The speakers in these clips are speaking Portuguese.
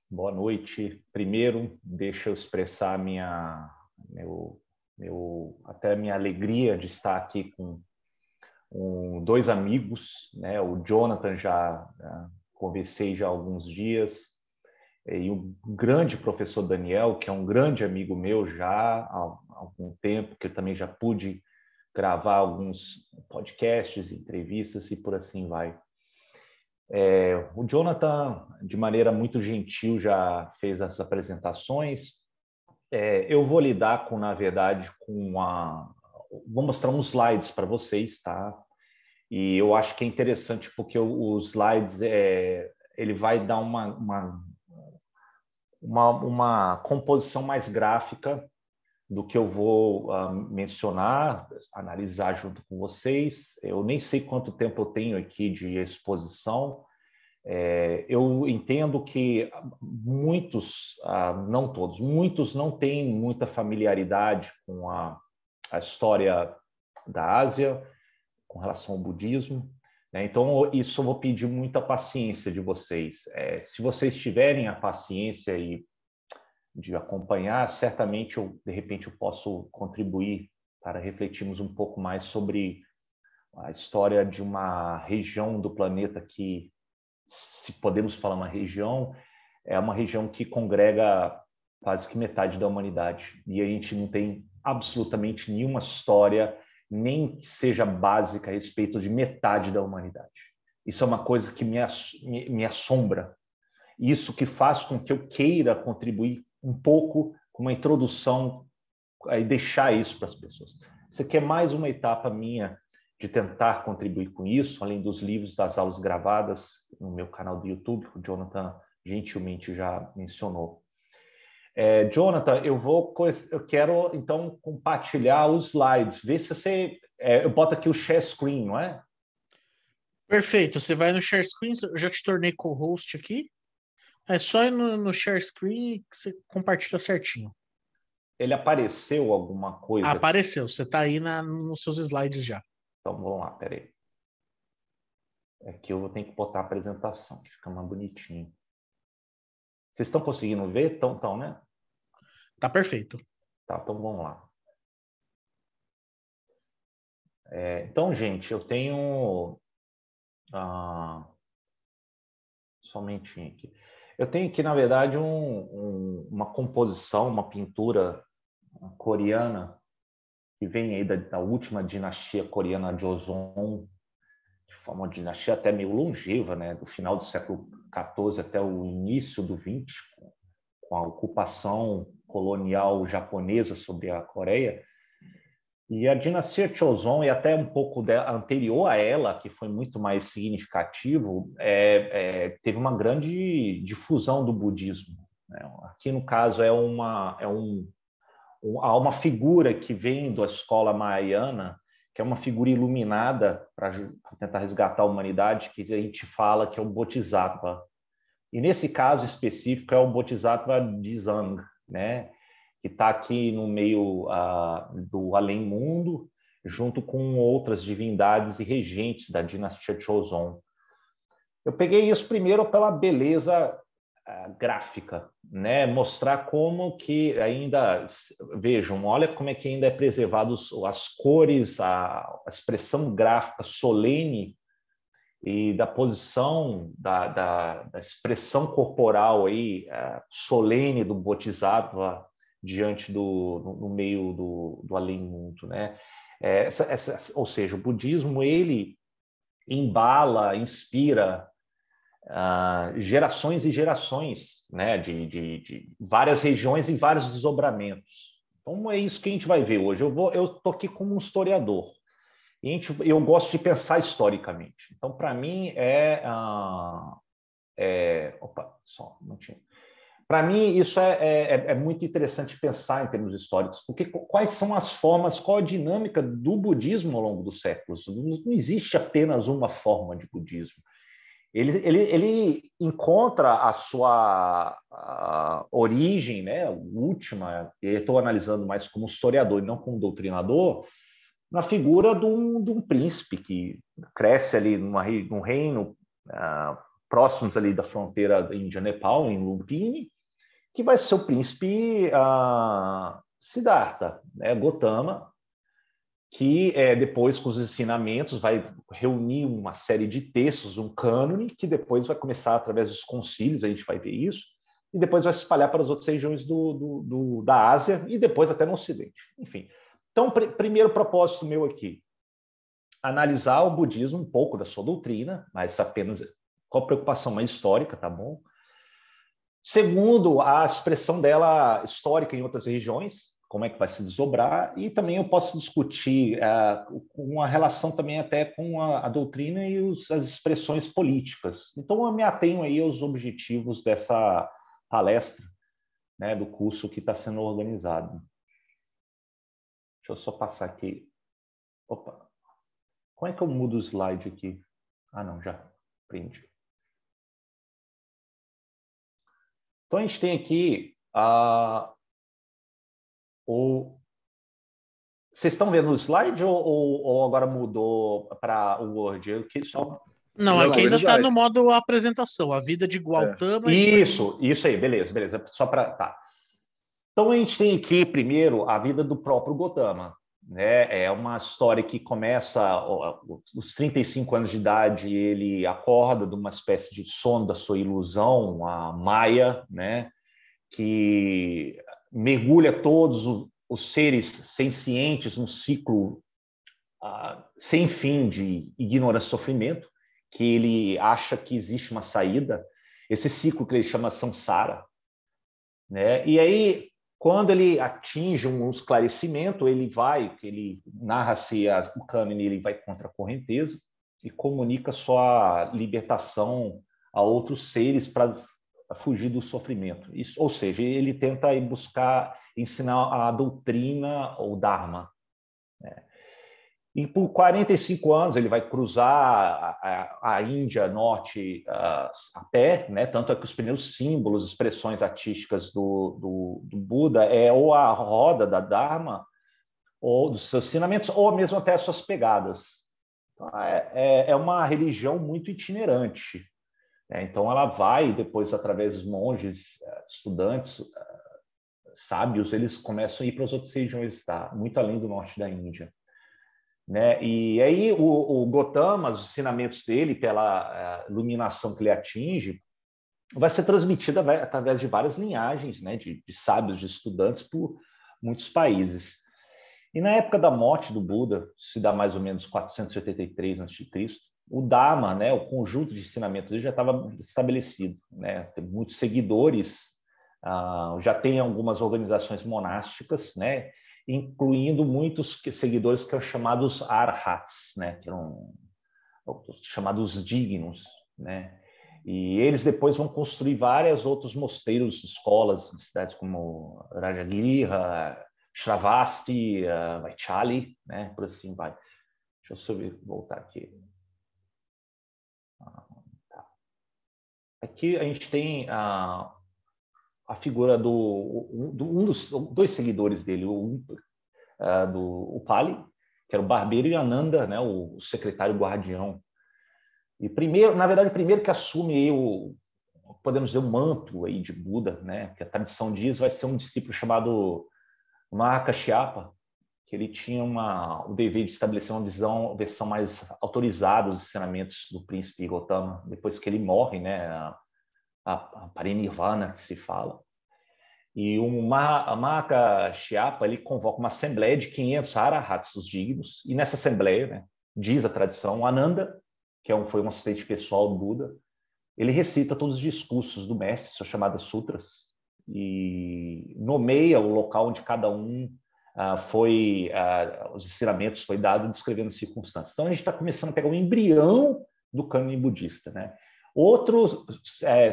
Boa noite. Primeiro, deixa eu expressar até a minha alegria de estar aqui com dois amigos, né? O Jonathan já conversei já há alguns dias, e o grande professor Daniel, que é um grande amigo meu já há algum tempo, que eu também já pude gravar alguns podcasts, entrevistas e por assim vai. O Jonathan, de maneira muito gentil, já fez as apresentações. Eu vou lidar na verdade, vou mostrar uns slides para vocês, tá? E eu acho que é interessante porque os slides, ele vai dar uma composição mais gráfica do que eu vou mencionar, analisar junto com vocês. Eu nem sei quanto tempo eu tenho aqui de exposição. Eu entendo que muitos, não todos, muitos não têm muita familiaridade com a história da Ásia, com relação ao budismo, né? Então, isso eu vou pedir muita paciência de vocês. Se vocês tiverem a paciência de acompanhar, certamente de repente eu posso contribuir para refletirmos um pouco mais sobre a história de uma região do planeta que, se podemos falar uma região, é uma região que congrega quase que metade da humanidade. E a gente não tem absolutamente nenhuma história, nem que seja básica, a respeito de metade da humanidade. Isso é uma coisa que me assombra. Isso que faz com que eu queira contribuir um pouco com uma introdução e deixar isso para as pessoas. Isso aqui é mais uma etapa minha de tentar contribuir com isso, além dos livros, das aulas gravadas no meu canal do YouTube, que o Jonathan gentilmente já mencionou. Jonathan, eu quero então compartilhar os slides. Vê se você... eu boto aqui o share screen, não é? Perfeito. Você vai no share screen, eu já te tornei co-host aqui. É só ir no share screen que você compartilha certinho. Ele apareceu alguma coisa? Apareceu. Você está aí nos seus slides já. Então, vamos lá, peraí. Aqui eu vou ter que botar a apresentação, que fica mais bonitinho. Vocês estão conseguindo ver? Então, né? Tá perfeito. Tá, então vamos lá. Então, gente, eu tenho... somente aqui. Eu tenho aqui, na verdade, uma composição, uma pintura coreana, que vem aí da última dinastia coreana Joseon, que foi uma dinastia até meio longeva, né? Do final do século XIV até o início do XX, com a ocupação colonial japonesa sobre a Coreia. E a dinastia Joseon, e até um pouco anterior a ela, que foi muito mais significativo, teve uma grande difusão do budismo, né? Aqui, no caso, há uma figura que vem da escola mahayana, que é uma figura iluminada para tentar resgatar a humanidade, que a gente fala que é o Bodhisattva. E nesse caso específico é o Bodhisattva Dzang, né? Que está aqui no meio do além-mundo, junto com outras divindades e regentes da dinastia Joseon. Eu peguei isso primeiro pela beleza gráfica, né? Mostrar como que ainda... Vejam, olha como é que ainda é preservado as cores, a expressão gráfica solene e da posição, da expressão corporal aí, solene do Bodhisattva diante no meio do além-mundo, né? Ou seja, o budismo, ele embala, inspira gerações e gerações, né? De várias regiões e vários desdobramentos. Então, é isso que a gente vai ver hoje. Eu estou aqui como um historiador. Eu gosto de pensar historicamente. Então, para mim, opa, só um minutinho. Para mim, isso é muito interessante pensar em termos históricos, porque quais são as formas, qual a dinâmica do budismo ao longo dos séculos? Não existe apenas uma forma de budismo. Ele encontra a sua origem, né, última, e eu estou analisando mais como historiador e não como doutrinador, na figura de um príncipe que cresce ali num reino próximos ali da fronteira Índia-Nepal, em Lumpini, que vai ser o príncipe Siddhartha, né, Gautama, que depois, com os ensinamentos, vai reunir uma série de textos, um cânone, que depois vai começar através dos concílios, a gente vai ver isso, e depois vai se espalhar para as outras regiões da Ásia e depois até no Ocidente. Enfim. Então, primeiro propósito meu aqui, analisar o budismo, um pouco da sua doutrina, mas apenas com a preocupação mais histórica, tá bom? Segundo, a expressão dela histórica em outras regiões, como é que vai se desdobrar, e também eu posso discutir uma relação também até com a doutrina e as expressões políticas. Então, eu me atenho aí aos objetivos dessa palestra, né, do curso que está sendo organizado. Deixa eu só passar aqui. Opa! Como é que eu mudo o slide aqui? Ah, não, já aprendi. Então, a gente tem aqui Vocês estão vendo o slide ou agora mudou para o Word? Não, aqui ainda está no modo apresentação, a vida de Gautama. Isso aí, beleza. Só para... Tá. Então, a gente tem aqui, primeiro, a vida do próprio Gautama. Né? É uma história que começa aos 35 anos de idade, ele acorda de uma espécie de sono da sua ilusão, a Maya, né? Que mergulha todos os seres sencientes num ciclo sem fim de ignorância e sofrimento, que ele acha que existe uma saída, esse ciclo que ele chama samsara. Né? E aí, quando ele atinge um esclarecimento, ele narra-se o cânone, ele vai contra a correnteza e comunica sua libertação a outros seres para fugir do sofrimento. Isso, ou seja, ele tenta ensinar a doutrina, o Dharma. Né? E por 45 anos ele vai cruzar a Índia Norte a pé, né? Tanto é que os primeiros símbolos, expressões artísticas do Buda ou a roda da Dharma, ou dos seus ensinamentos, ou mesmo até as suas pegadas. Então, é uma religião muito itinerante. Né? Então ela vai, depois, através dos monges, estudantes, sábios, eles começam a ir para as outras regiões, tá? Muito além do norte da Índia. Né? E aí o Gautama, os ensinamentos dele, pela iluminação que ele atinge, vai ser transmitida através de várias linhagens, né? de sábios, de estudantes por muitos países. E na época da morte do Buda, se dá mais ou menos 483 a.C., o Dharma, né? O conjunto de ensinamentos dele já estava estabelecido. Né? Tem muitos seguidores, já tem algumas organizações monásticas, né? Incluindo muitos seguidores que são chamados arhats, né? Que eram chamados dignos, né? E eles depois vão construir vários outros mosteiros, escolas de cidades como Rajagiriha, Shravasti, Vaishali, né? Por assim vai. Deixa eu voltar aqui. Tá. Aqui a gente tem a figura um dos dois seguidores dele, o Pali, que era o barbeiro, e Ananda, né, o secretário guardião. E na verdade, primeiro que assume aí podemos dizer, o manto aí de Buda, né, que a tradição diz, vai ser um discípulo chamado Mahakashyapa, que ele tinha o dever de estabelecer uma versão mais autorizada dos ensinamentos do príncipe Gautama, depois que ele morre, né, a parinirvana que se fala. E o Mahakashyapa, ele convoca uma assembleia de 500 arahats, os dignos, e nessa assembleia, né, diz a tradição, Ananda, que foi um assistente pessoal do Buda, ele recita todos os discursos do mestre, são chamadas sutras, e nomeia o local onde cada um os ensinamentos foi dado, descrevendo circunstâncias. Então, a gente está começando a pegar um embrião do cânone budista. Né? Outro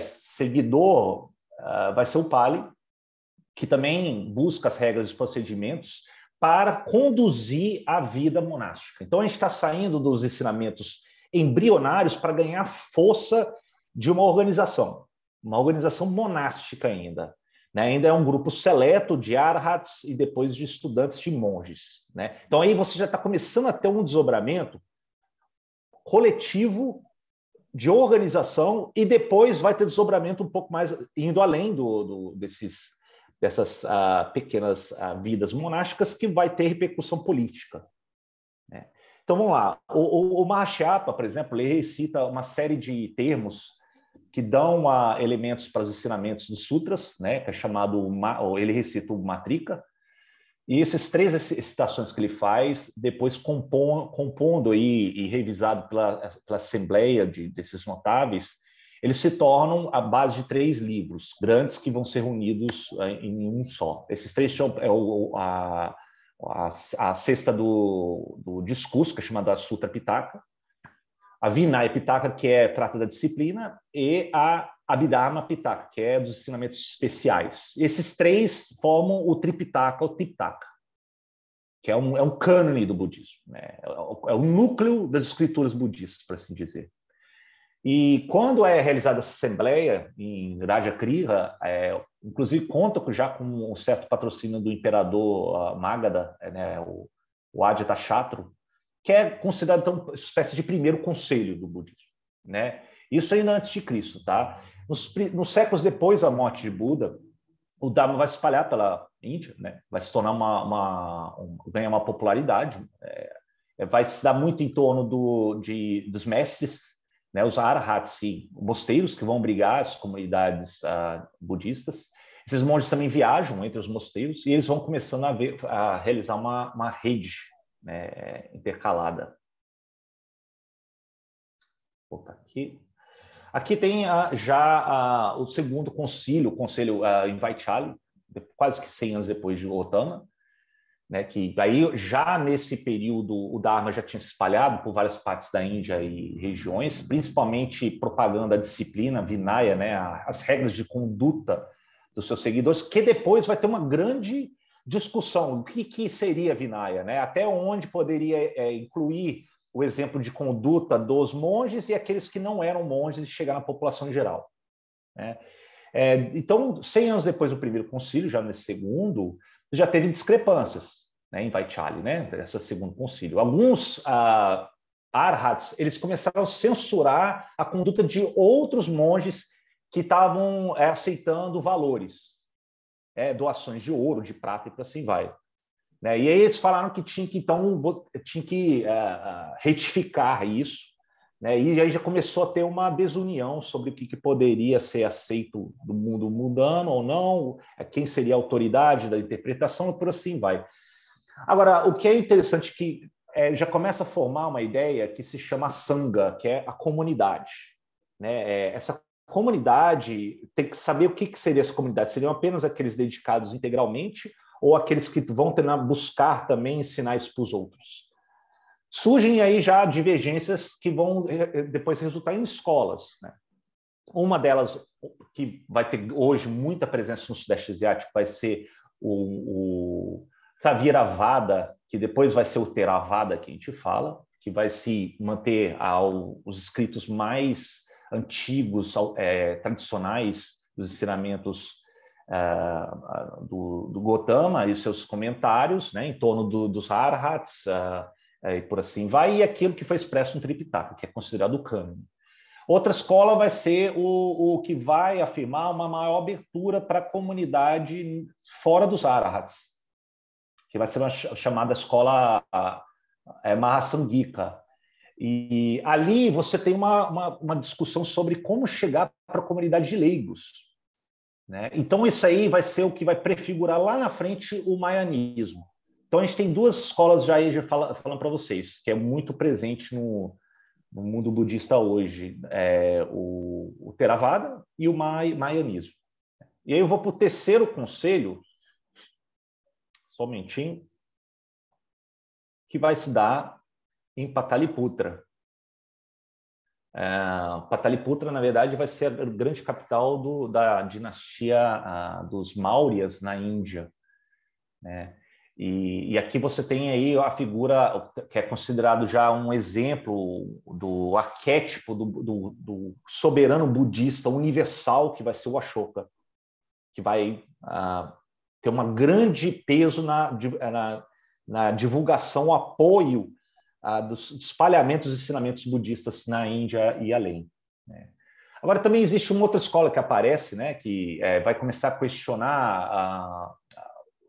seguidor vai ser o Pali, que também busca as regras e os procedimentos para conduzir a vida monástica. Então, a gente está saindo dos ensinamentos embrionários para ganhar força de uma organização monástica ainda. Né? Ainda é um grupo seleto de arhats e depois de estudantes de monges. Né? Então, aí você já está começando a ter um desdobramento coletivo de organização, e depois vai ter desdobramento um pouco mais, indo além dessas pequenas vidas monásticas, que vai ter repercussão política, né? Então, vamos lá. O Mahashyapa, por exemplo, ele recita uma série de termos que dão elementos para os ensinamentos dos sutras, né, que é chamado, ele recita o Matrika, e esses 3 citações que ele faz, depois compondo e revisado pela assembleia desses notáveis, eles se tornam a base de 3 livros grandes que vão ser reunidos em um só. Esses 3 são a cesta do discurso, que é chamada Sutra Pitaka, a Vinaya Pitaka, que trata da disciplina, e a Abhidharma Pitaka, que é dos ensinamentos especiais. Esses 3 formam o Tripitaka, ou Tipitaka, que é um cânone do budismo, né? É o núcleo das escrituras budistas, por assim dizer. E quando é realizada essa assembleia em Rajakriha, inclusive conta já com um certo patrocínio do imperador Magadha, né, o Ajatashatru, que é considerado então uma espécie de primeiro conselho do budismo, né? Isso ainda antes de Cristo, tá? Nos séculos depois da morte de Buda, o Dharma vai se espalhar pela Índia, né? Vai se tornar ganhar uma popularidade, vai se dar muito em torno dos mestres, né? Os arhats, mosteiros que vão abrigar as comunidades budistas. Esses monges também viajam entre os mosteiros e eles vão começando a realizar uma rede, né, intercalada. Vou botar aqui. Aqui tem já o segundo concílio, o concílio em Vaishali, quase que 100 anos depois de Gautama, né, que aí já nesse período o Dharma já tinha se espalhado por várias partes da Índia e regiões, principalmente propagando a disciplina Vinaya, né, as regras de conduta dos seus seguidores, que depois vai ter uma grande discussão. O que seria Vinaya, né? Até onde poderia incluir o exemplo de conduta dos monges e aqueles que não eram monges e chegar na população em geral, né? Então, 100 anos depois do primeiro concílio, já nesse segundo, já teve discrepâncias, né, em Vaishali, né, esse segundo concílio. Alguns arhats, eles começaram a censurar a conduta de outros monges que estavam aceitando valores, doações de ouro, de prata e por assim vai, né? E aí eles falaram que tinha que retificar isso, né? E aí já começou a ter uma desunião sobre o que poderia ser aceito do mundo mundano ou não, quem seria a autoridade da interpretação e por assim vai. Agora, o que é interessante é que já começa a formar uma ideia que se chama Sangha, que é a comunidade, né? Essa comunidade tem que saber o que seria essa comunidade. Seriam apenas aqueles dedicados integralmente ou aqueles que vão tentar buscar também ensinar isso para os outros? Surgem aí já divergências que vão depois resultar em escolas, né? Uma delas, que vai ter hoje muita presença no Sudeste Asiático, vai ser o Thaviravada, que depois vai ser o Theravada que a gente fala, que vai se manter os escritos mais antigos, tradicionais dos ensinamentos do Gautama e seus comentários, né, em torno dos arhats, e por assim vai, e aquilo que foi expresso no Tripitaka, que é considerado o cânone. Outra escola vai ser o que vai afirmar uma maior abertura para a comunidade fora dos arhats, que vai ser uma chamada escola Mahasangika. E ali você tem uma discussão sobre como chegar para a comunidade de leigos, né? Então, isso aí vai ser o que vai prefigurar lá na frente o Mahyanismo. Então, a gente tem 2 escolas já aí, falando para vocês, que é muito presente no mundo budista hoje, o Theravada e o Mahyanismo. E aí eu vou para o terceiro conselho, só um momentinho, que vai se dar em Pataliputra. Pataliputra, na verdade, vai ser a grande capital da dinastia dos Mauryas na Índia, né? E aqui você tem aí a figura que é considerado já um exemplo do arquétipo do soberano budista universal, que vai ser o Ashoka, que vai ter um grande peso na divulgação, apoio dos espalhamentos dos ensinamentos budistas na Índia e além. né? Agora, também existe uma outra escola que aparece, né, que vai começar a questionar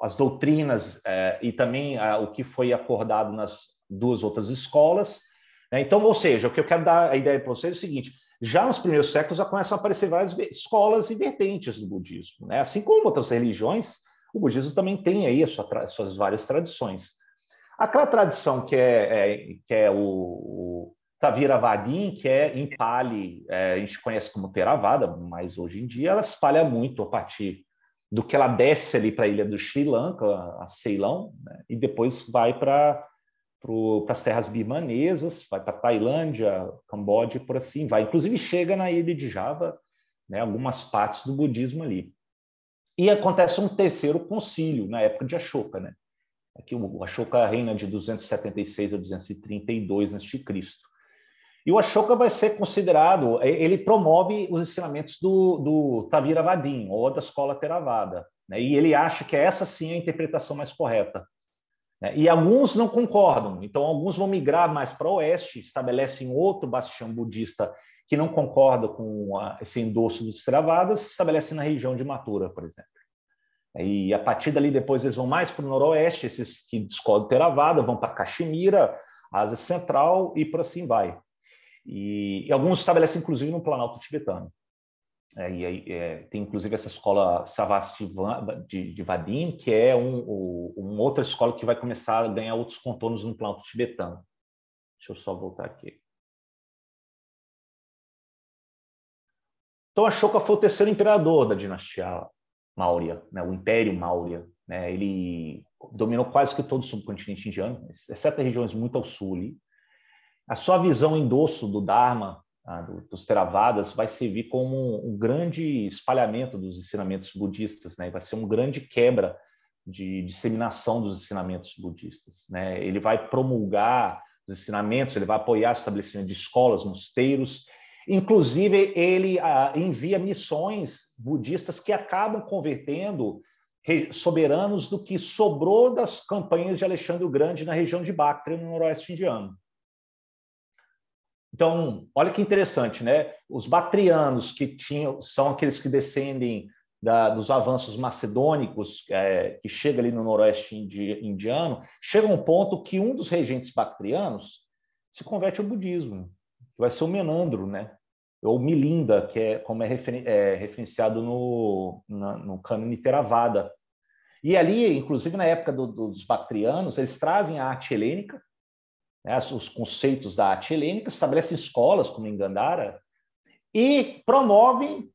as doutrinas e também o que foi acordado nas duas outras escolas, né? Então, ou seja, o que eu quero dar a ideia para vocês é o seguinte: já nos primeiros séculos já começam a aparecer várias escolas e vertentes do budismo, né? Assim como outras religiões, o budismo também tem aí as suas várias tradições. Aquela tradição que é o Thaviravadin, que em Pali a gente conhece como Theravada, mas hoje em dia ela espalha muito a partir do que ela desce ali para a ilha do Sri Lanka, a Ceilão, né? E depois vai para as terras birmanesas, vai para Tailândia, Camboja e por assim vai. Inclusive chega na ilha de Java, né, algumas partes do budismo ali. E acontece um terceiro concílio, na época de Ashoka, né? Aqui o Ashoka reina de 276 a 232 a.C. E o Ashoka vai ser considerado, ele promove os ensinamentos do Thaviravadin, ou da escola Theravada, né? E ele acha que essa sim é a interpretação mais correta, né? E alguns não concordam, então alguns vão migrar mais para o oeste, estabelecem outro bastião budista que não concorda com esse endosso dos Theravadas, estabelecem na região de Mathura, por exemplo. E a partir dali depois eles vão mais para o noroeste, esses que discordam Theravada, vão para Caxemira, Ásia Central e por assim vai. E alguns estabelecem, inclusive, no Planalto tibetano. Tem, inclusive, essa escola Savasti de Vadim, que é uma outra escola que vai começar a ganhar outros contornos no Planalto tibetano. Deixa eu só voltar aqui. Então, Ashoka foi o terceiro imperador da dinastia Maurya, né, o Império Maurya, né? Ele dominou quase que todo o subcontinente indiano, exceto regiões muito ao sul ali. A sua visão endosso do Dharma, dos Theravadas, vai servir como um grande espalhamento dos ensinamentos budistas, né? Vai ser uma grande quebra de disseminação dos ensinamentos budistas, né? Ele vai promulgar os ensinamentos, ele vai apoiar o estabelecimento de escolas, mosteiros. Inclusive, ele envia missões budistas que acabam convertendo soberanos do que sobrou das campanhas de Alexandre o Grande na região de Bactria, no noroeste indiano. Então, olha que interessante, né? Os bactrianos, são aqueles que descendem dos avanços macedônicos, que chega ali no noroeste indiano, chega a um ponto que um dos regentes bactrianos se converte ao budismo, que vai ser o Menandro, né? Ou Milinda, que como é referenciado no cânone Theravada. E ali, inclusive na época dos bactrianos, eles trazem a arte helênica, né, os conceitos da arte helênica, estabelecem escolas, como em Gandhara, e promovem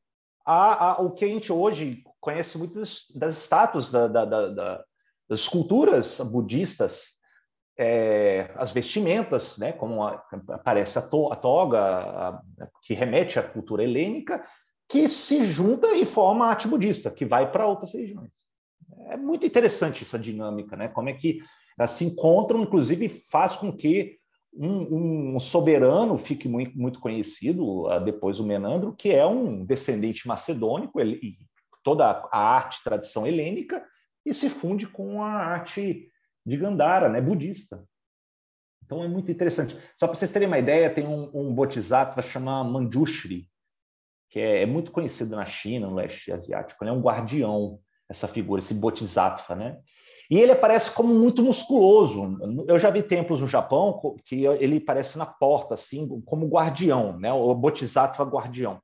o que a gente hoje conhece muito das estátuas, das esculturas budistas, as vestimentas, né, como aparece a toga, que remete à cultura helênica, que se junta e forma a arte budista, que vai para outras regiões. É muito interessante essa dinâmica, né? Como é que elas se encontram, inclusive faz com que um soberano fique muito, muito conhecido, depois o Menandro, que é um descendente macedônico, toda a arte, tradição helênica, e se funde com a arte de Gandhara, né, budista. Então é muito interessante. Só para vocês terem uma ideia, tem um bodhisattva chamado Manjushri, que é muito conhecido na China, no leste asiático. Ele é um guardião, essa figura, esse bodhisattva, né? E ele aparece como muito musculoso. Eu já vi templos no Japão que ele aparece na porta, assim, como guardião, né? O bodhisattva guardião.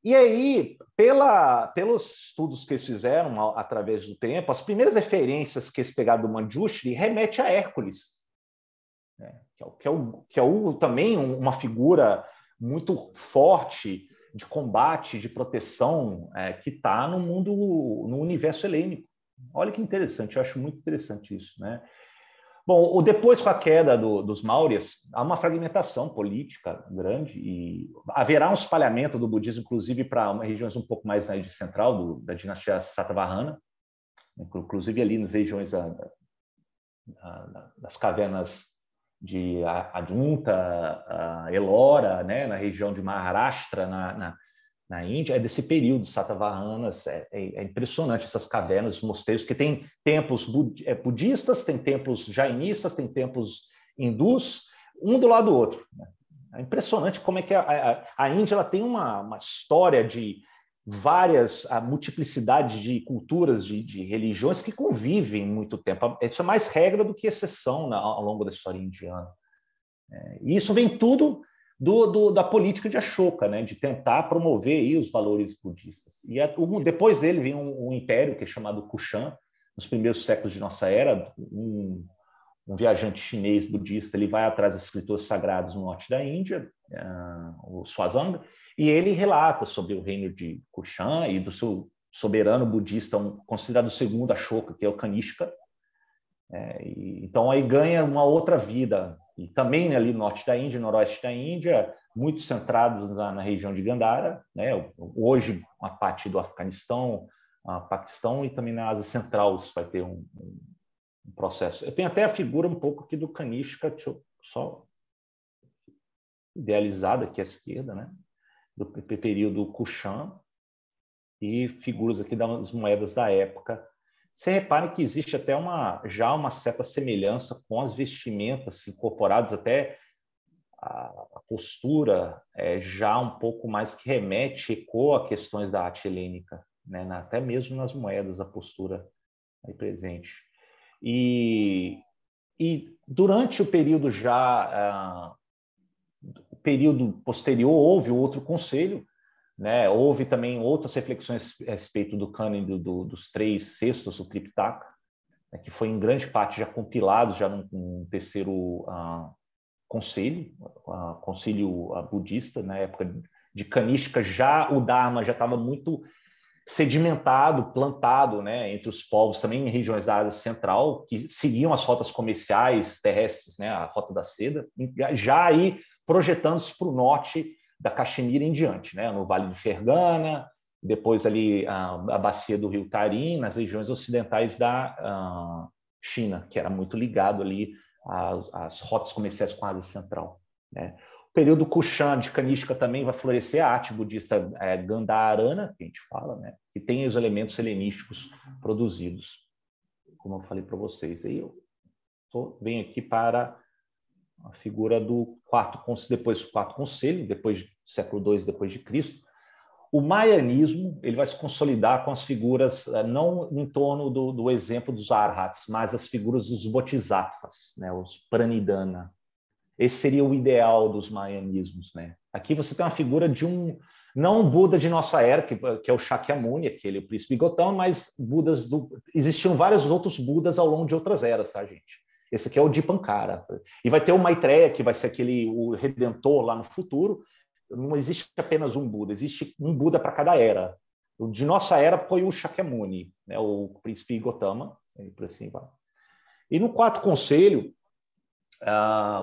E aí, pelos estudos que eles fizeram através do tempo, as primeiras referências que eles pegaram do Manjushri remete a Hércules, né? que é também uma figura muito forte de combate, de proteção, que está no universo helênico. Olha que interessante, eu acho muito interessante isso, né? Bom, depois com a queda dos Mauryas, há uma fragmentação política grande e haverá um espalhamento do budismo, inclusive para regiões um pouco mais na ilha central da dinastia Satavahana, inclusive ali nas regiões das cavernas de Ajunta, Ellora, né, na região de Maharashtra, na Índia, é desse período, Satavahanas. É impressionante essas cavernas, os mosteiros, que tem templos budistas, tem templos jainistas, tem templos hindus, um do lado do outro, né? É impressionante como é que a Índia ela tem uma história de várias, a multiplicidade de culturas, de religiões que convivem muito tempo. Isso é mais regra do que exceção ao longo da história indiana. E isso vem tudo da política de Ashoka, né, de tentar promover aí os valores budistas. E depois dele vem um império que é chamado Kushan, nos primeiros séculos de nossa era, um viajante chinês budista, ele vai atrás dos escritores sagrados no norte da Índia, o Xuanzang, e ele relata sobre o reino de Kushan e do seu soberano budista, considerado o segundo Ashoka, que é o Kanishka. Então aí ganha uma outra vida. E também ali no norte da Índia, noroeste da Índia, muito centrados na região de Gandhara, né? Hoje uma parte do Afeganistão, Paquistão e também na Ásia Central isso vai ter um processo. Eu tenho até a figura um pouco aqui do Kanishka, só idealizada aqui à esquerda, né? Do período Kushan, e figuras aqui das moedas da época. Você repare que existe até já uma certa semelhança com as vestimentas incorporadas, até a postura já um pouco mais que remete, ecoa a questões da arte helênica, né? Até mesmo nas moedas, a postura aí presente. E durante o período o período posterior, houve outro conselho, né? Houve também outras reflexões a respeito do cânone dos 3 cestos, o Tripitaka, né? Que foi em grande parte já compilado já num terceiro concílio budista, na época de Kanishka. Já o Dharma já estava muito sedimentado, plantado, né, entre os povos também em regiões da Ásia Central, que seguiam as rotas comerciais terrestres, né, a Rota da Seda, já aí projetando-se para o norte da Caxemira em diante, né, no Vale do Fergana, depois ali a bacia do rio Tarim, nas regiões ocidentais da China, que era muito ligado ali às rotas comerciais com a Ásia Central, né. O período Kushan de Kanishka também vai florescer a arte budista Gandharana, que a gente fala, né, que tem os elementos helenísticos produzidos, como eu falei para vocês. Aí eu venho aqui para a figura do quarto conselho, depois do século II depois de Cristo. O maianismo ele vai se consolidar com as figuras, não em torno do exemplo dos arhats, mas as figuras dos bodhisattvas, né, os pranidhana. Esse seria o ideal dos maianismos, né? Aqui você tem uma figura de não um Buda de nossa era, que é o Shakyamuni, aquele o príncipe Gautama, mas Budas existiam vários outros Budas ao longo de outras eras, tá, gente? Esse aqui é o Dipankara. E vai ter o Maitreya, que vai ser o redentor lá no futuro. Não existe apenas um Buda, existe um Buda para cada era. O de nossa era foi o Shakyamuni, né? O príncipe Gautama, e por assim vai. E no quarto conselho,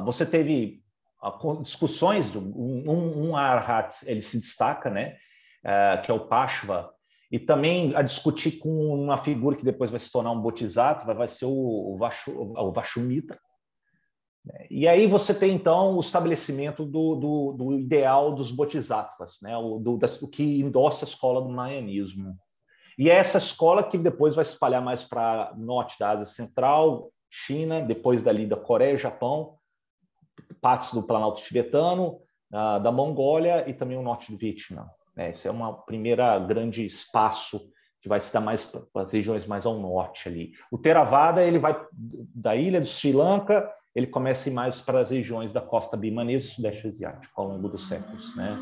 você teve discussões de um arhat, ele se destaca, né, que é o Pashva, e também a discutir com uma figura que depois vai se tornar um bodhisattva, vai ser o Vashumitra. E aí você tem, então, o estabelecimento do ideal dos bodhisattvas, né, o que endossa a escola do maianismo. E é essa escola que depois vai se espalhar mais para o norte da Ásia Central, China, depois dali da Coreia, Japão, partes do Planalto Tibetano, da Mongólia e também o norte do Vietnã. Esse é um primeiro grande espaço que vai se dar mais para as regiões mais ao norte ali. O Theravada ele vai da ilha do Sri Lanka, ele começa a ir mais para as regiões da costa birmanesa e sudeste asiático ao longo dos séculos, né?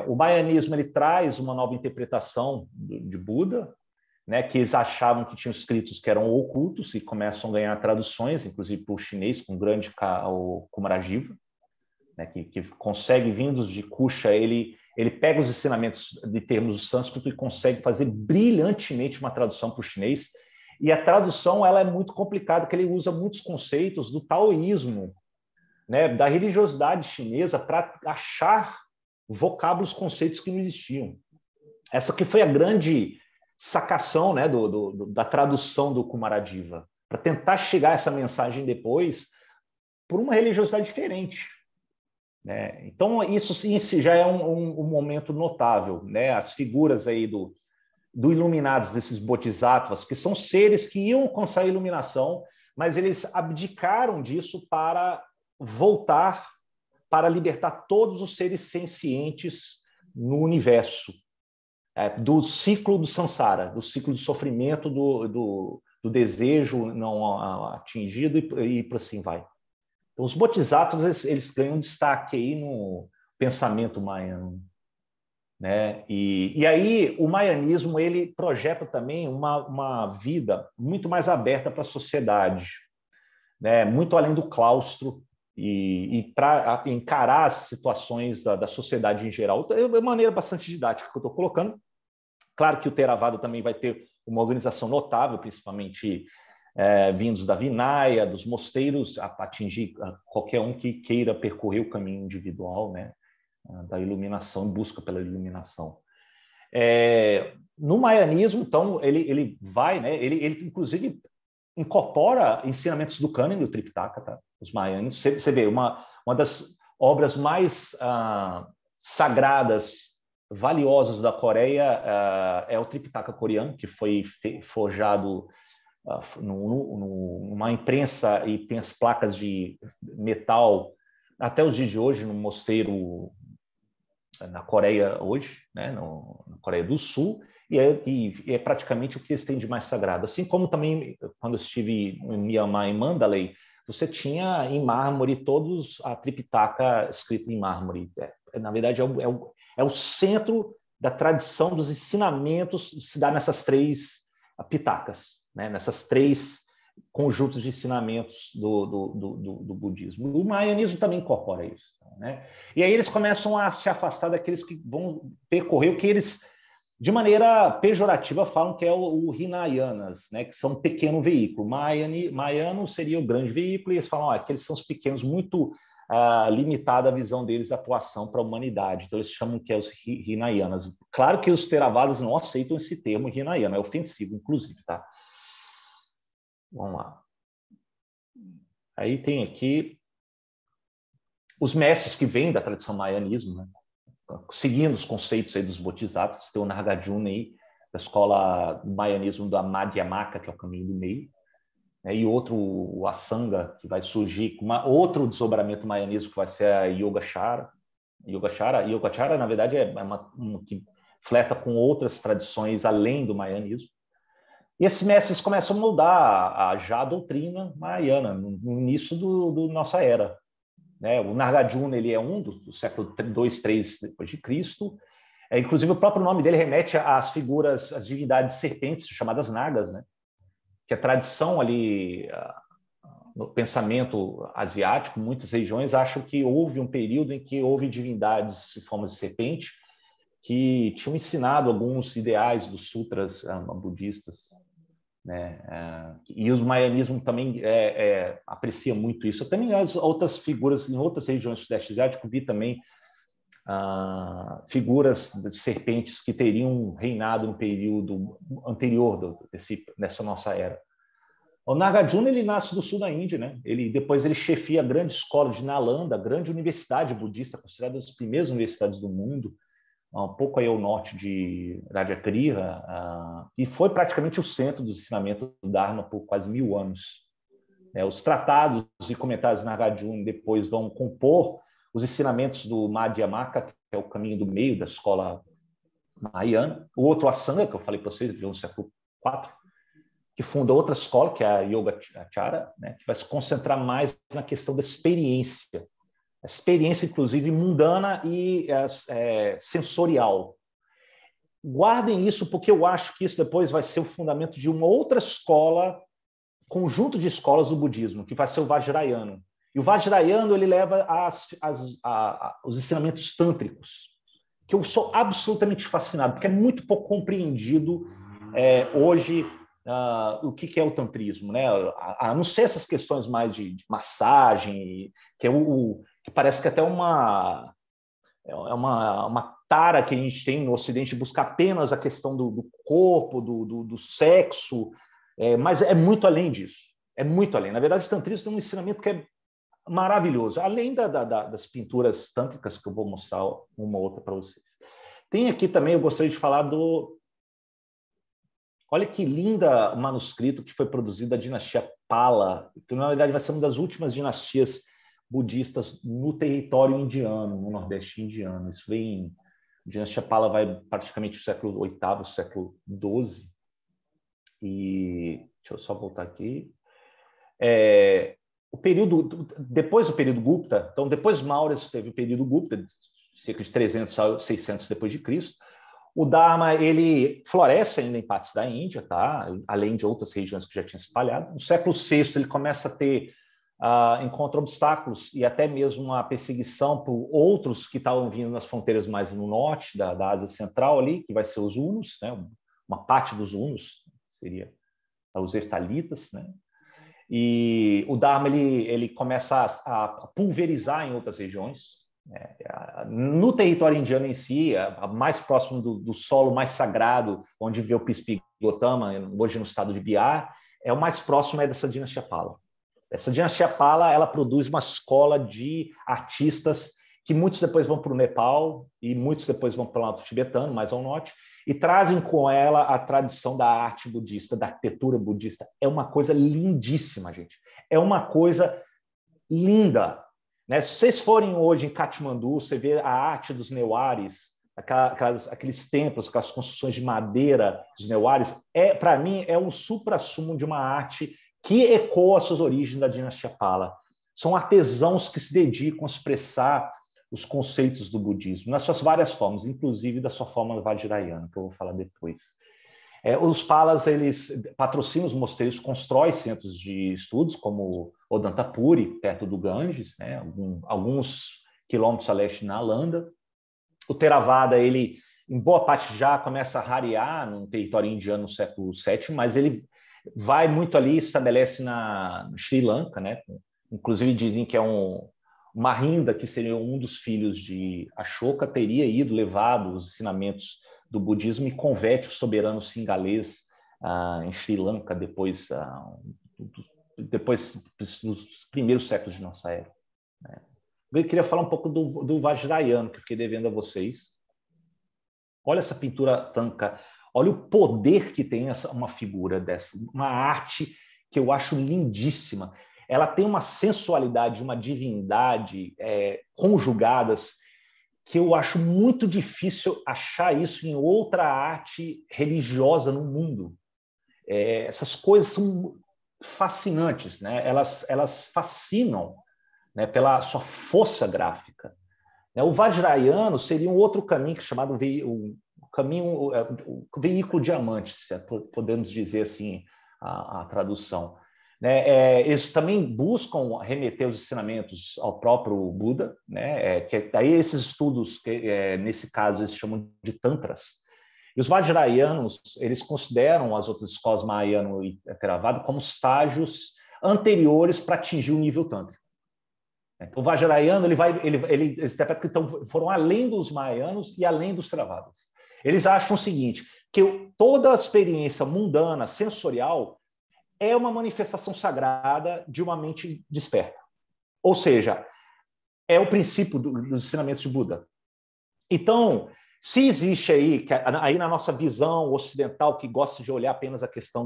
O maianismo ele traz uma nova interpretação de Buda, né, que eles achavam que tinham escritos que eram ocultos e começam a ganhar traduções, inclusive para o chinês, com o grande o Kumarajiva, né, que consegue, vindos de Kusha, ele pega os ensinamentos de termos do sânscrito e consegue fazer brilhantemente uma tradução para o chinês. E a tradução ela é muito complicada, porque ele usa muitos conceitos do taoísmo, né, da religiosidade chinesa, para achar vocábulos, conceitos que não existiam. Essa que foi a grande sacação, né, da tradução do Kumarajiva, para tentar chegar a essa mensagem depois por uma religiosidade diferente, né? Então, isso já é um momento notável, né? As figuras aí do iluminados desses bodhisattvas, que são seres que iam alcançar a iluminação, mas eles abdicaram disso para voltar para libertar todos os seres sencientes no universo, do ciclo do samsara, do ciclo do sofrimento, do desejo não atingido e por assim vai. Então, os bodhisattvas eles ganham destaque aí no pensamento maiano, né? E aí o maianismo ele projeta também uma vida muito mais aberta para a sociedade, né? Muito além do claustro e para encarar as situações da sociedade em geral. É uma maneira bastante didática que eu estou colocando. Claro que o Theravada também vai ter uma organização notável, principalmente vindos da Vinaya, dos mosteiros, a atingir qualquer um que queira percorrer o caminho individual, né? Da iluminação, busca pela iluminação. No maianismo, então, ele vai, né? Ele inclusive incorpora ensinamentos do Cânone do Tripitaka, tá? Os maianos. Você vê, uma das obras mais sagradas, valiosas da Coreia é o Tripitaka coreano, que foi forjado numa imprensa e tem as placas de metal até os dias de hoje no mosteiro na Coreia hoje, né, na Coreia do Sul, e é praticamente o que eles têm de mais sagrado. Assim como também, quando eu estive em Myanmar, em Mandalay, você tinha em mármore todos a Tripitaka escrita em mármore. Na verdade, é o centro da tradição dos ensinamentos se dá nessas 3 pitakas, né, nessas 3 conjuntos de ensinamentos do budismo. O maianismo também incorpora isso, né? E aí eles começam a se afastar daqueles que vão percorrer o que eles, de maneira pejorativa, falam que é o Hinayanas, né? Que são um pequeno veículo. Maiano seria o grande veículo, e eles falam que eles são os pequenos, muito limitada a visão deles da atuação para a humanidade. Então eles chamam que é os Hinayanas. Claro que os Theravadas não aceitam esse termo Hinayana, é ofensivo, inclusive, tá? Vamos lá. Aí tem aqui os mestres que vêm da tradição maianismo, né? Seguindo os conceitos aí dos bodhisattvas. Tem o Nagarjuna aí, da escola do maianismo da Madhyamaka, que é o caminho do meio, né? E outro, o Asanga, que vai surgir com outro desdobramento maianismo, que vai ser a Yogacara. Yogacara, na verdade, é uma que fleta com outras tradições além do maianismo. E esses mestres começam a mudar já a doutrina mahayana no início da nossa era, né? O Nagarjuna ele é do século 2, 3 depois de Cristo. Inclusive o próprio nome dele remete às figuras, às divindades serpentes chamadas Nagas, né? Que a tradição ali no pensamento asiático, muitas regiões acham que houve um período em que houve divindades em forma de serpente que tinham ensinado alguns ideais dos sutras budistas, né? E o maianismo também aprecia muito isso. Também as outras figuras em outras regiões do Sudeste Asiático vi também figuras de serpentes que teriam reinado no período anterior dessa nossa era. O Nagarjuna ele nasce do sul da Índia, né? Depois ele chefia a grande escola de Nalanda, a grande universidade budista, considerada uma das primeiras universidades do mundo, um pouco aí ao norte de Rajagriha, e foi praticamente o centro do ensinamento do Dharma por quase 1000 anos. Os tratados e comentários de Nagarjuna depois vão compor os ensinamentos do Madhyamaka, que é o caminho do meio da escola Mahayana. O outro Asanga, que eu falei para vocês, viveu no século IV, que funda outra escola, que é a Yogacara, né, que vai se concentrar mais na questão da experiência. A experiência, inclusive, mundana e sensorial. Guardem isso, porque eu acho que isso depois vai ser o fundamento de uma outra escola, conjunto de escolas do budismo, que vai ser o Vajrayana. E o Vajrayana ele leva os ensinamentos tântricos, que eu sou absolutamente fascinado, porque é muito pouco compreendido hoje o que é o tantrismo, né? A não ser essas questões mais de massagem, que que parece que até uma tara que a gente tem no Ocidente de buscar apenas a questão do corpo, do sexo, mas é muito além disso. É muito além. Na verdade, o tantrismo tem um ensinamento que é maravilhoso, além das pinturas tântricas, que eu vou mostrar uma ou outra para vocês. Tem aqui também, eu gostaria de falar Olha que linda manuscrito que foi produzido da dinastia Pala, que na verdade vai ser uma das últimas dinastias budistas no território indiano, no Nordeste indiano. Isso vem... A dinastia Pala vai praticamente do século VIII, século XII. E deixa eu só voltar aqui. O período, depois do período Gupta, então depois dos Mauryas teve o período Gupta, cerca de 300 a 600 depois de Cristo. O Dharma, ele floresce ainda em partes da Índia, tá? Além de outras regiões que já tinham se espalhado. No século VI, ele começa a ter, encontra obstáculos e até mesmo uma perseguição por outros que estavam vindo nas fronteiras mais no norte da Ásia Central ali, que vai ser os hunos, né? Uma parte dos hunos, seria os eftalitas, né? E o Dharma ele começa a pulverizar em outras regiões. No território indiano em si, mais próximo do solo mais sagrado, onde vê o Pispi Gotama, hoje no estado de Bihar, o mais próximo dessa dinastia Pala. Essa dinastia Pala, ela produz uma escola de artistas que muitos depois vão para o Nepal e muitos depois vão para o alto tibetano, mais ao norte, e trazem com ela a tradição da arte budista, da arquitetura budista. É uma coisa lindíssima, gente. É uma coisa linda. Né? Se vocês forem hoje em Katmandu, você vê a arte dos Newaris, aqueles templos, aquelas construções de madeira dos Newaris, para mim, é o suprassumo de uma arte que ecoa as suas origens da dinastia Pala. São artesãos que se dedicam a expressar os conceitos do budismo, nas suas várias formas, inclusive da sua forma vajrayana, que eu vou falar depois. Os Palas, eles patrocinam os mosteiros, constroem centros de estudos, como o Dantapuri, perto do Ganges, né? Alguns quilômetros a leste na Nalanda. O Theravada, ele, em boa parte, já começa a rarear no território indiano no século VII, mas ele vai muito ali, estabelece na Sri Lanka, né? Inclusive dizem que Mahinda, que seria um dos filhos de Ashoka, teria levado os ensinamentos do budismo e converte o soberano singalês em Sri Lanka depois dos primeiros séculos de nossa era. Né? Eu queria falar um pouco do Vajrayana, que eu fiquei devendo a vocês. Olha essa pintura tanca, olha o poder que tem uma figura dessa, uma arte que eu acho lindíssima. Ela tem uma sensualidade, uma divindade conjugadas que eu acho muito difícil achar isso em outra arte religiosa no mundo. Essas coisas são fascinantes, né? Elas fascinam, né, pela sua força gráfica. O Vajrayana seria um outro caminho chamado o veículo diamante, se podemos dizer assim a tradução. Eles também buscam remeter os ensinamentos ao próprio Buda, né? Que daí esses estudos, nesse caso, eles chamam de tantras. E os Vajrayanos, eles consideram as outras escolas Mahayana e Theravada como estágios anteriores para atingir o nível tântrico. Então, o Vajrayana, ele interpreta que então, foram além dos Mahayanos e além dos Theravadas. Eles acham o seguinte, que toda a experiência mundana, sensorial, é uma manifestação sagrada de uma mente desperta. Ou seja, é o princípio dos ensinamentos de Buda. Então, se existe aí na nossa visão ocidental, que gosta de olhar apenas a questão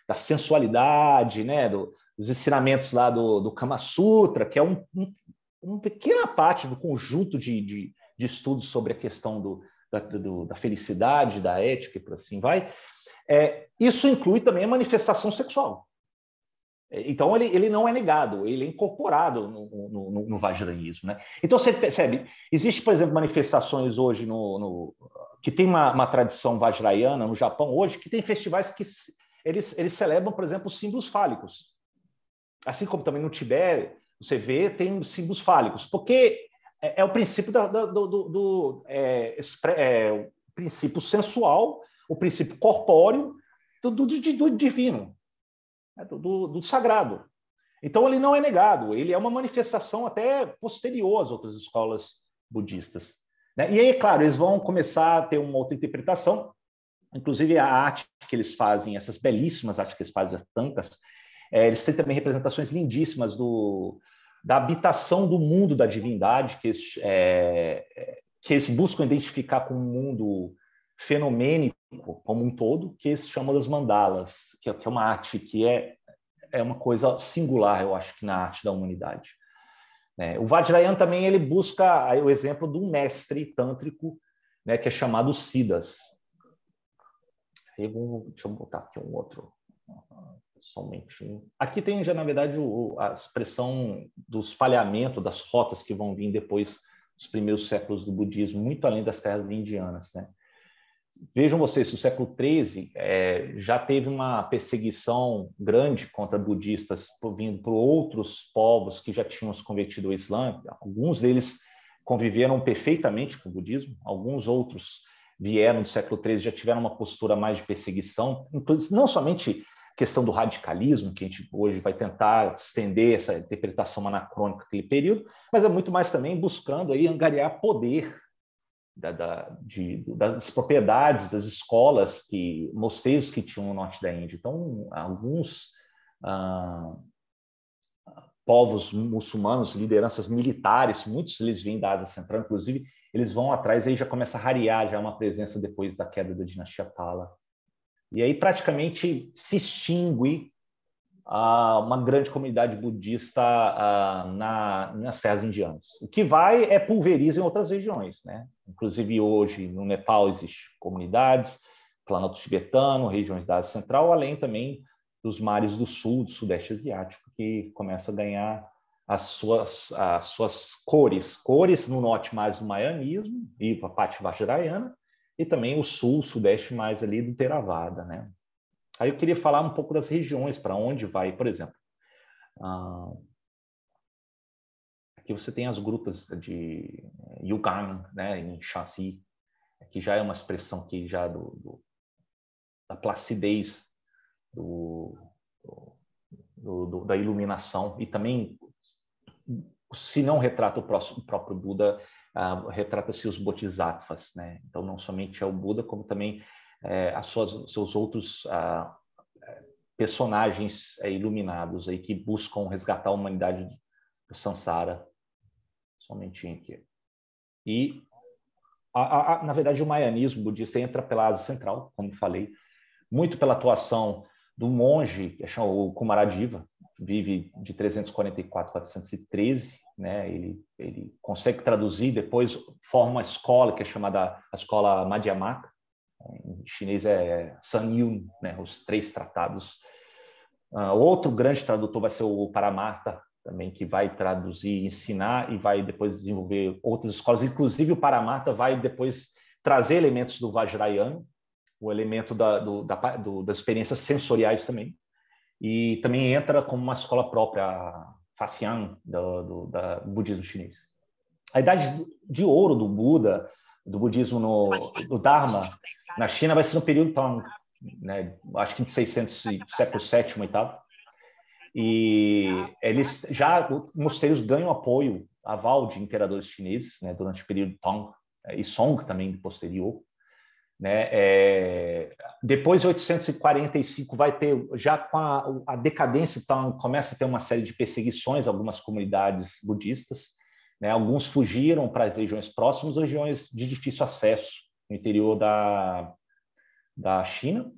da sensualidade, né, dos ensinamentos lá do Kama Sutra, que é uma pequena parte do conjunto de estudos sobre a questão da felicidade, da ética e por assim vai, isso inclui também a manifestação sexual. Então, ele não é negado, ele é incorporado no Vajrayanismo. Né? Então, você percebe, existe, por exemplo, manifestações hoje que tem uma tradição vajrayana no Japão hoje, que tem festivais que eles celebram, por exemplo, os símbolos fálicos. Assim como também no Tibete, você vê, tem símbolos fálicos, porque é o princípio o princípio sensual, o princípio corpóreo do divino. Do sagrado. Então, ele não é negado, ele é uma manifestação até posterior às outras escolas budistas. Né? E aí, claro, eles vão começar a ter uma outra interpretação, inclusive a arte que eles fazem, essas belíssimas artes que eles fazem, as tankas, eles têm também representações lindíssimas da habitação do mundo da divindade, que eles buscam identificar com o mundo fenomênico como um todo, que eles chamam das mandalas, que é uma arte que é uma coisa singular, eu acho, que na arte da humanidade. né? O Vajrayana também ele busca o exemplo de um mestre tântrico, né, que é chamado Siddhas. Deixa eu botar aqui um outro, somente. Aqui tem já, na verdade, a expressão do espalhamento das rotas que vão vir depois dos primeiros séculos do budismo, muito além das terras indianas, né? Vejam vocês, no século XIII já teve uma perseguição grande contra budistas vindo por outros povos que já tinham se convertido ao Islã. Alguns deles conviveram perfeitamente com o budismo, alguns outros vieram do século XIII, já tiveram uma postura mais de perseguição, não somente questão do radicalismo, que a gente hoje vai tentar estender essa interpretação anacrônica daquele período, mas é muito mais também buscando aí angariar poder das propriedades, das escolas, mosteiros que tinham no norte da Índia. Então, alguns povos muçulmanos, lideranças militares, muitos eles vêm da Ásia Central, inclusive, eles vão atrás, aí já começa a rarear já uma presença depois da queda da dinastia Pala. E aí praticamente se extingue uma grande comunidade budista nas terras indianas. O que vai pulveriza em outras regiões, né? Inclusive hoje no Nepal existem comunidades, Planalto Tibetano, regiões da Ásia Central, além também dos mares do sul, do sudeste asiático, que começa a ganhar as suas cores no norte mais do Mahayana e a parte vajrayana, e também o sul, o sudeste mais ali do Theravada, né? Aí eu queria falar um pouco das regiões, para onde vai, por exemplo. Aqui você tem as grutas de Yugan, né, em Shanxi, que já é uma expressão que já da placidez da iluminação, e também, se não retrata o próprio Buda, retrata-se os bodhisattvas, né? Então, não somente é o Buda, como também seus outros personagens iluminados aí que buscam resgatar a humanidade do samsara. Somente aqui. E, na verdade, o Mahaianismo budista entra pela Ásia Central, como falei, muito pela atuação do monge, que é o Kumaradiva, que vive de 344 a 413, né? Ele consegue traduzir, depois forma uma escola que é chamada a Escola Madhyamaka, em chinês é San Yun, né? Os 3 tratados. Outro grande tradutor vai ser o Paramartha, também, que vai traduzir, ensinar e vai depois desenvolver outras escolas. Inclusive, o Paramartha vai depois trazer elementos do Vajrayana, o elemento das experiências sensoriais também. E também entra como uma escola própria, a Faxian, do budismo chinês. A idade de ouro do Buda, do budismo do Dharma, na China vai ser no período Tang, né? Acho que de 600, século VII, VIII. E eles os mosteiros ganham apoio, aval de imperadores chineses, né, durante o período Tang, e Song também posterior, né? Depois de 845 vai ter, já com a decadência, Tang começa a ter uma série de perseguições a algumas comunidades budistas, né? Alguns fugiram para as regiões próximas, regiões de difícil acesso no interior da China.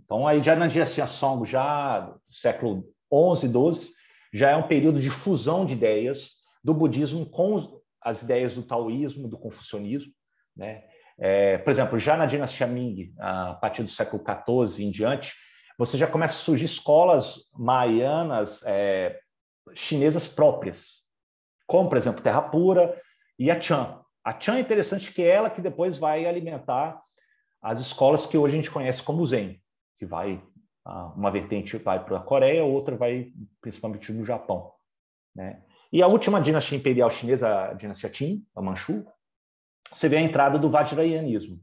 Então aí já na dinastia Song, já do século 11, 12, já é um período de fusão de ideias do budismo com as ideias do taoísmo, do confucionismo, né? Por exemplo, já na dinastia Ming, a partir do século XIV em diante, você já começa a surgir escolas mahaianas chinesas próprias, como, por exemplo, Terra Pura e a Chan. A Chan é interessante que é ela que depois vai alimentar as escolas que hoje a gente conhece como Zen, que vai... uma vertente vai para a Coreia, outra vai principalmente no Japão, né? E a última dinastia imperial chinesa, a dinastia Qin, a Manchu, você vê a entrada do Vajrayanismo,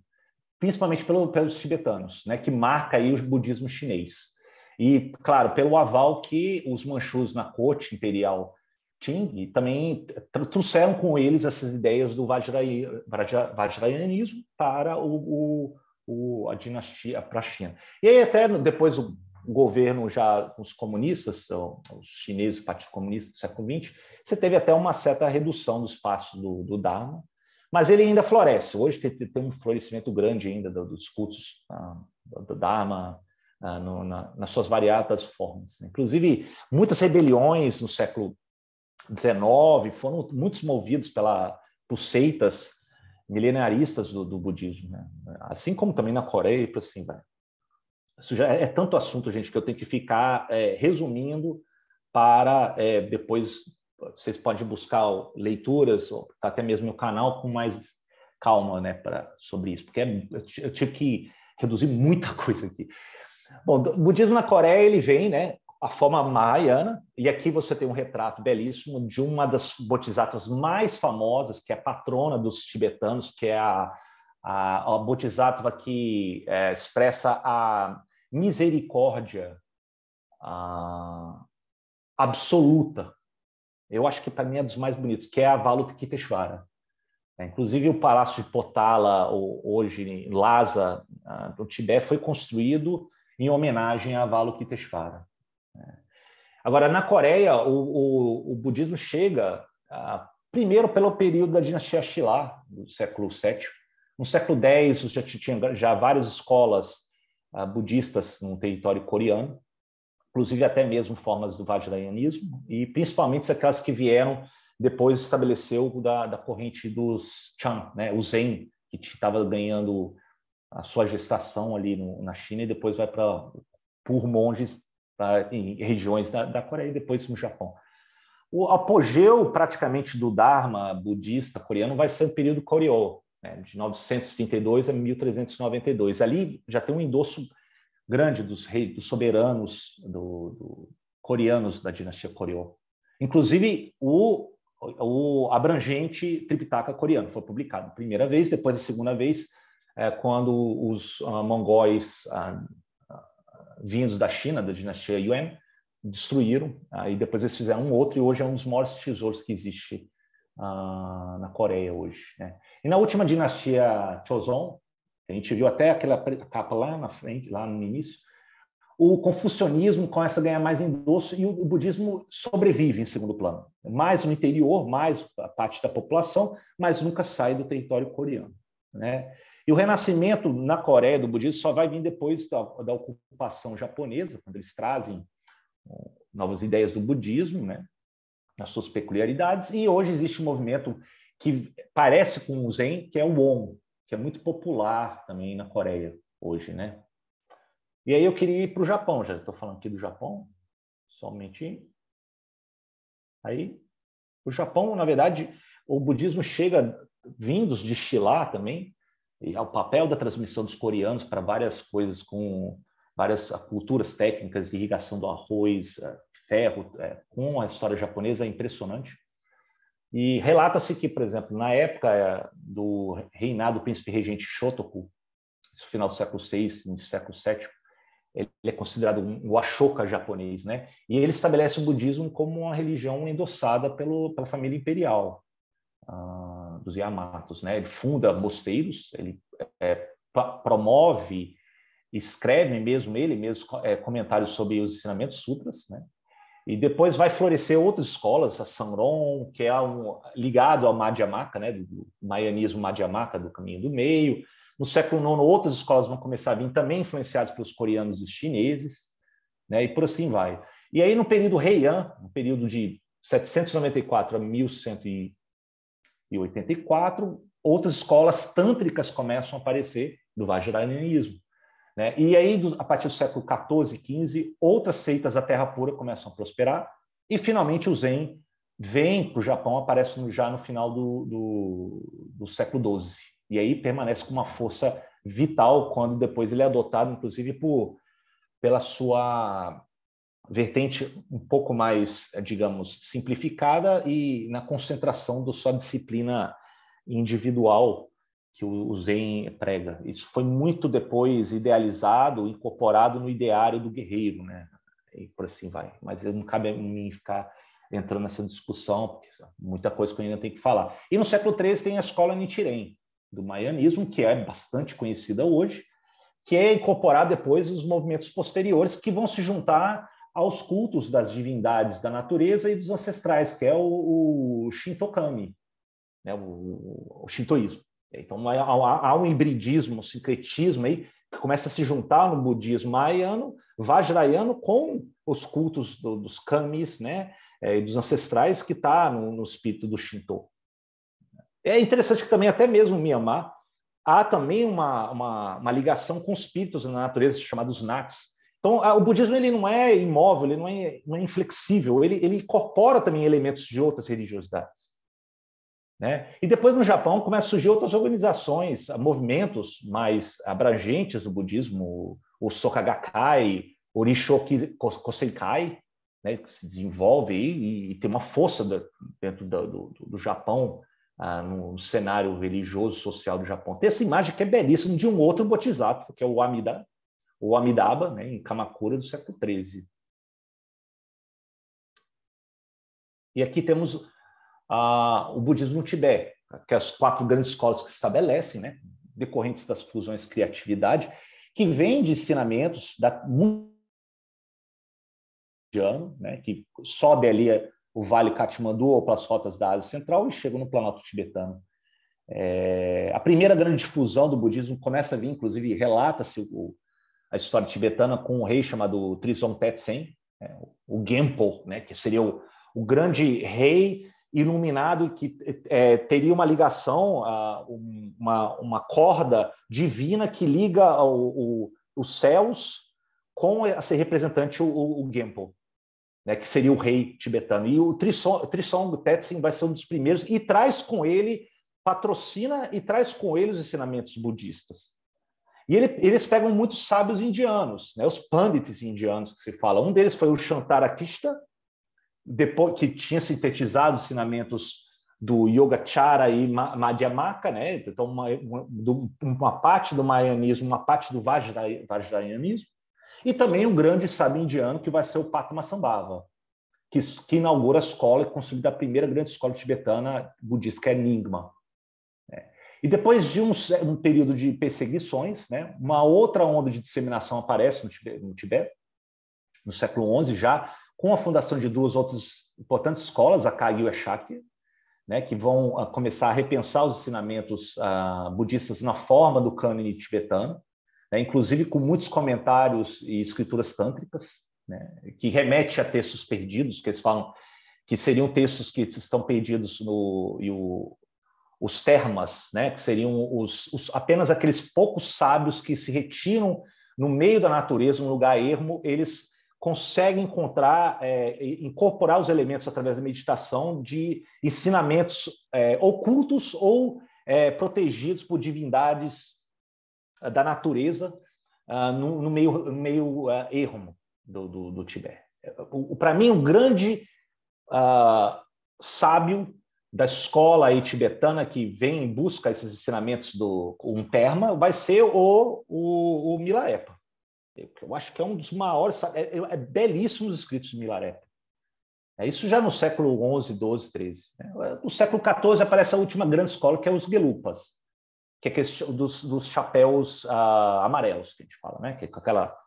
principalmente pelos tibetanos, né, que marca aí o budismo chinês. E, claro, pelo aval que os manchus na corte imperial Qing também trouxeram com eles essas ideias do Vajrayanismo para a dinastia, para a China. E aí até depois o governo já, os comunistas, os chineses, o Partido Comunista do século XX, você teve até uma certa redução do espaço do Dharma, mas ele ainda floresce. Hoje tem um florescimento grande ainda dos cultos do Dharma nas suas variadas formas. Inclusive, muitas rebeliões no século XIX, foram muitos movidos por seitas milenaristas do budismo, né? Assim como também na Coreia, e assim vai. Isso já é tanto assunto, gente, que eu tenho que ficar resumindo para depois vocês podem buscar leituras, ou até mesmo meu canal com mais calma, né, sobre isso, porque eu tive que reduzir muita coisa aqui. Bom, o budismo na Coreia, ele vem, né, a forma Mahayana, e aqui você tem um retrato belíssimo de uma das bodhisattvas mais famosas, que é a patrona dos tibetanos, que é a bodhisattva que expressa a misericórdia absoluta. Eu acho que para mim é dos mais bonitos, que é a Avalokiteshvara. Inclusive o Palácio de Potala, hoje em Lhasa, no Tibete, foi construído em homenagem a Avalokiteshvara. Agora, na Coreia, o budismo chega primeiro pelo período da dinastia Shilla, do século VII. No século X, já tinha várias escolas budistas no território coreano, inclusive até mesmo formas do Vajrayanismo, e principalmente aquelas que vieram depois estabeleceu da corrente dos Chan, né, o Zen, que estava ganhando a sua gestação ali na China e depois vai por monges em regiões da Coreia e depois no Japão. O apogeu praticamente do Dharma budista coreano vai ser o período Goryeo, né, de 932 a 1392. Ali já tem um endosso grande dos soberanos coreanos da dinastia Goryeo. Inclusive, o abrangente Tripitaka coreano foi publicado a primeira vez, depois a segunda vez, quando os mongóis vindos da China, da dinastia Yuan, destruíram, e depois eles fizeram um outro, e hoje é um dos maiores tesouros que existe na Coreia hoje, né? E na última dinastia Joseon, a gente viu até aquela capa lá na frente, lá no início, o confucionismo começa a ganhar mais endosso e o budismo sobrevive em segundo plano. Mais no interior, mais a parte da população, mas nunca sai do território coreano, né? E o renascimento na Coreia do budismo só vai vir depois da ocupação japonesa, quando eles trazem novas ideias do budismo, né, nas suas peculiaridades, e hoje existe um movimento que parece com o Zen, que é o Won, que é muito popular também na Coreia hoje, né? E aí eu queria ir para o Japão, já estou falando aqui do Japão, só um momentinho. Aí, o Japão, na verdade, o budismo chega vindos de Shilla também, e ao papel da transmissão dos coreanos para várias coisas, com várias culturas técnicas, irrigação do arroz, ferro, com a história japonesa é impressionante. E relata-se que, por exemplo, na época do reinado do príncipe regente Shotoku, no final do século VI, no século VII, ele é considerado o Ashoka japonês, né? E ele estabelece o budismo como uma religião endossada pela família imperial dos Yamatos, né? Ele funda mosteiros, ele promove, escreve ele mesmo comentários sobre os ensinamentos sutras, né? E depois vai florescer outras escolas, a Sanron, que é ligado ao Madhyamaka, né? Do Mahyanismo Madhyamaka, do caminho do meio. No século IX, outras escolas vão começar a vir também influenciadas pelos coreanos e os chineses, né? E por assim vai. E aí, no período Heian, no período de 794 a 1184, outras escolas tântricas começam a aparecer do Vajrayanismo, né? E aí, a partir do século XIV e XV, outras seitas da Terra Pura começam a prosperar, e finalmente o Zen vem para o Japão, aparece já no final do século XII. E aí permanece com uma força vital quando depois ele é adotado, inclusive, pela sua vertente um pouco mais, digamos, simplificada e na concentração da sua disciplina individual que o Zen prega. Isso foi muito depois idealizado, incorporado no ideário do guerreiro, né? E por assim vai. Mas não cabe a mim ficar entrando nessa discussão, porque muita coisa que eu ainda tenho que falar. E no século XIII tem a escola Nichiren, do Mahyanismo, que é bastante conhecida hoje, que é incorporar depois os movimentos posteriores que vão se juntar aos cultos das divindades da natureza e dos ancestrais, que é o Shintokami, né, o shintoísmo. Então há um hibridismo, um sincretismo aí que começa a se juntar no budismo mahayano, vajrayano, com os cultos dos kamis, né, dos ancestrais que está no espírito do Shinto. É interessante que também, até mesmo no Myanmar, há também uma ligação com espíritos na natureza chamados Nats. Então, o budismo ele não é imóvel, ele não é inflexível, ele incorpora também elementos de outras religiosidades. Né? E depois, no Japão, começam a surgir outras organizações, movimentos mais abrangentes do budismo, o Soka-gakkai, o Rishoki Koseikai, né, que se desenvolve e tem uma força dentro do Japão, no cenário religioso social do Japão. Tem essa imagem que é belíssima de um outro bodhisattva, que é o Amitabha, né, em Kamakura, do século XIII. E aqui temos o budismo no Tibete, que é as 4 grandes escolas que se estabelecem, né, decorrentes das fusões criatividade, que vêm de ensinamentos né, que sobe ali o Vale Katmandu ou pelas rotas da Ásia Central e chega no Planalto tibetano. A primeira grande difusão do budismo começa a vir, inclusive, relata-se a história tibetana com um rei chamado Trizong Tetsen, o Genpo, né, que seria o grande rei iluminado que teria uma ligação, uma corda divina que liga os céus com esse representante, o Genpo, né, que seria o rei tibetano. E o Trizong Tetsen vai ser um dos primeiros e patrocina e traz com ele os ensinamentos budistas. E eles pegam muitos sábios indianos, né, os pandits indianos que se fala. Um deles foi o Shantarakshita, depois que tinha sintetizado os ensinamentos do Yogacara e Madhyamaka, né? Então uma parte do Mahāyanismo, uma parte do Vajrayanismo, e também um grande sábio indiano que vai ser o Padmasambhava, que inaugura a escola e construída a primeira grande escola tibetana budista, que é Nyingma. E depois de um período de perseguições, né, uma outra onda de disseminação aparece no Tibete, no século XI já, com a fundação de 2 outras importantes escolas, a Kagyu e a Shakya, né, que vão começar a repensar os ensinamentos budistas na forma do cânone tibetano, né, inclusive com muitos comentários e escrituras tântricas, né, que remete a textos perdidos, que eles falam que seriam textos que estão perdidos os termas, né, que seriam apenas aqueles poucos sábios que se retiram no meio da natureza, num lugar ermo, eles conseguem incorporar os elementos através da meditação de ensinamentos ocultos ou protegidos por divindades da natureza no meio ermo do Tibete. Para mim, um grande sábio da escola aí tibetana que vem em busca desses ensinamentos do terma vai ser o Milarepa. Eu acho que é um dos maiores, belíssimos escritos de Milarepa. Isso já no século XI, XII, XIII. No século XIV aparece a última grande escola, que é os Gelupas, que é dos chapéus amarelos, que a gente fala, né? Que é com aquela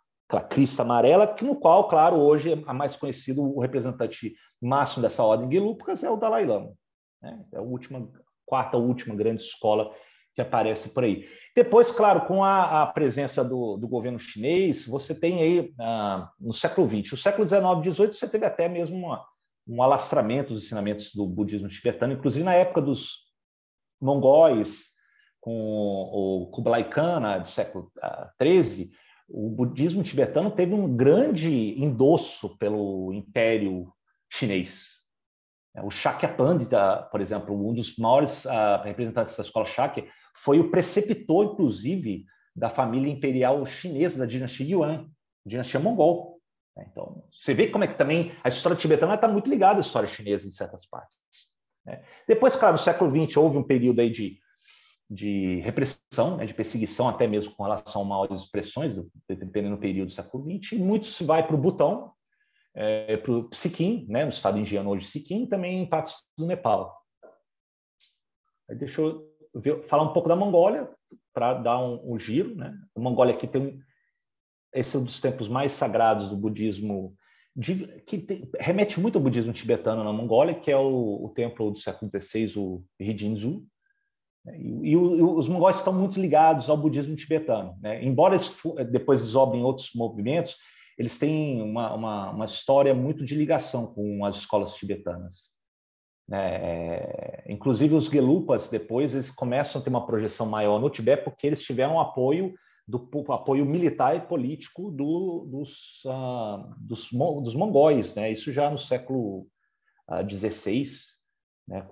crista amarela, no qual, claro, hoje é mais conhecido o representante máximo dessa ordem Gelupas é o Dalai Lama. Né? É a quarta última grande escola que aparece por aí. Depois, claro, com a presença do governo chinês, você tem aí, no século XX, o século XIX e XVIII, você teve até mesmo um alastramento dos ensinamentos do budismo tibetano, inclusive na época dos mongóis, com o Kublai Khan, do século XIII, o budismo tibetano teve um grande endosso pelo Império Chinês. O Shakya Pandita, por exemplo, um dos maiores representantes da escola Shakya, foi o preceptor, inclusive, da família imperial chinesa, da dinastia Yuan, dinastia mongol. Então, você vê como é que também a história tibetana está muito ligada à história chinesa em certas partes. Depois, claro, no século XX houve um período aí de repressão, de perseguição, até mesmo com relação a maiores expressões, dependendo do período do século XX, e muito se vai para o Butão, para o Sikkim, né, no estado indiano hoje Sikkim, e também em partes do Nepal. Deixa eu falar um pouco da Mongólia, para dar um giro. Né? A Mongólia aqui esse é um dos templos mais sagrados do budismo, remete muito ao budismo tibetano na Mongólia, que é o templo do século XVI, o Rijinzu. E os mongóis estão muito ligados ao budismo tibetano. Né? Embora eles depois desobrem outros movimentos, eles têm uma história muito de ligação com as escolas tibetanas. Inclusive, os Gelupas, depois, eles começam a ter uma projeção maior no Tibete, porque eles tiveram apoio militar e político dos mongóis, né? Isso já no século XVI, né?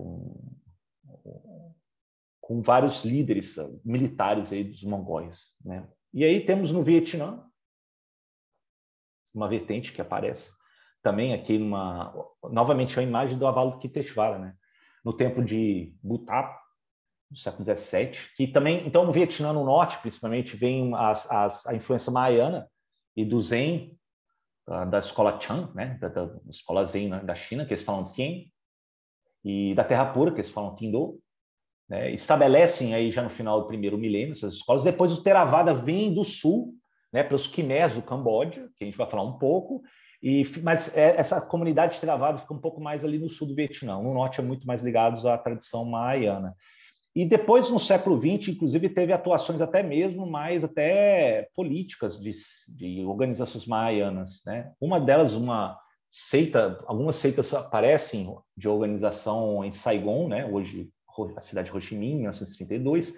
Com vários líderes militares aí dos mongóis, né? E aí temos no Vietnã uma vertente que aparece também aqui novamente a imagem do Avalokiteshvara, né? No templo de Butha, no século XVII, que também, então, no Vietnã, no norte, principalmente, vem a influência mahayana e do Zen, da escola Chan, né? Da escola Zen, né? Da China, que eles falam Tien, e da Terra Pura, que eles falam Tindo, né? Estabelecem aí já no final do primeiro milênio essas escolas. Depois o Theravada vem do sul, né? Pelos Khmers do Camboja, que a gente vai falar um pouco, mas essa comunidade Theravada fica um pouco mais ali no sul do Vietnã. No norte é muito mais ligados à tradição mahayana. E depois, no século XX, inclusive, teve atuações até mesmo mais até políticas de organizações mahayanas, né? Uma delas, algumas seitas aparecem de organização em Saigon, né? Hoje a cidade de Ho Chi Minh, em 1932.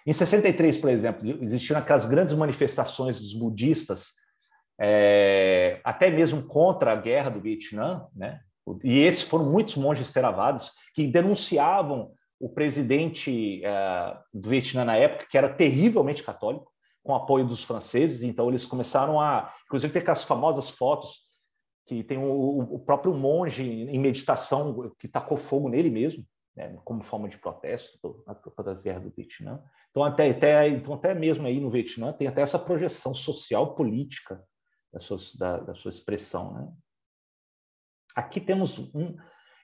Em 63, por exemplo, existiram aquelas grandes manifestações dos budistas, até mesmo contra a guerra do Vietnã, né? E esses foram muitos monges theravadas que denunciavam o presidente do Vietnã na época, que era terrivelmente católico, com apoio dos franceses. Então eles começaram inclusive, ter aquelas famosas fotos que tem o próprio monge em meditação que tacou fogo nele mesmo, né, como forma de protesto das guerras do Vietnã. Então até mesmo aí no Vietnã tem até essa projeção social política da sua expressão, né? Aqui temos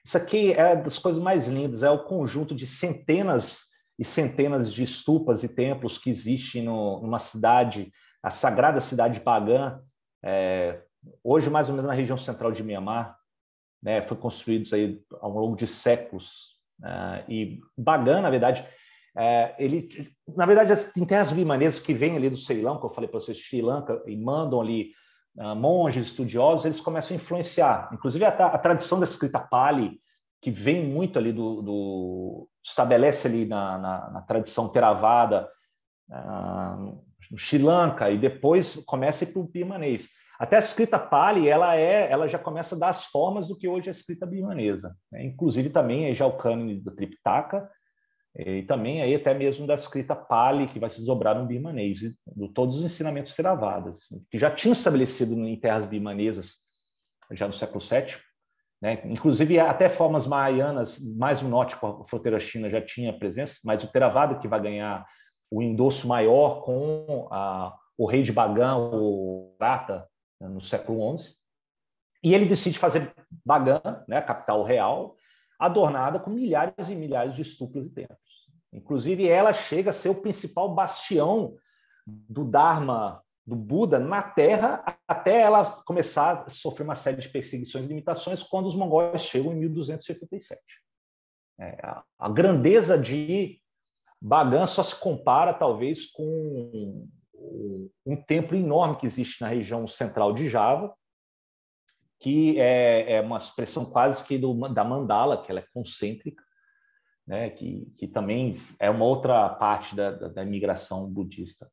isso aqui é das coisas mais lindas, é o conjunto de centenas e centenas de estupas e templos que existem numa cidade, a sagrada cidade de Bagan, hoje mais ou menos na região central de Mianmar, né? Foi construídos aí ao longo de séculos. E Bagan, na verdade, tem terras birmanesas que vêm ali do Ceilão, que eu falei para vocês, Sri Lanka, e mandam ali monges estudiosos, eles começam a influenciar. Inclusive, a tradição da escrita Pali, que vem muito ali estabelece ali na tradição Theravada, no Sri Lanka, e depois começa a ir para o birmanês. Até a escrita Pali, ela já começa a dar as formas do que hoje é a escrita birmanesa, né? Inclusive também já o cânone do Tripitaka, e também aí até mesmo da escrita Pali, que vai se desdobrar no birmanês, de todos os ensinamentos Theravadas, que já tinham estabelecido em terras birmanesas já no século VII, né? Inclusive até formas mahayanas, mais no norte, com a fronteira China, já tinha presença, mas o Theravada que vai ganhar o endosso maior com o rei de Bagan, o Rata, no século XI, e ele decide fazer Bagan, né, a capital real, adornada com milhares e milhares de estúpios e templos. Inclusive, ela chega a ser o principal bastião do Dharma, do Buda, na Terra, até ela começar a sofrer uma série de perseguições e limitações quando os mongóis chegam em 1287. A grandeza de Bagan só se compara, talvez, com um templo enorme que existe na região central de Java, que é uma expressão quase que da mandala, que ela é concêntrica, né, que também é uma outra parte da imigração budista.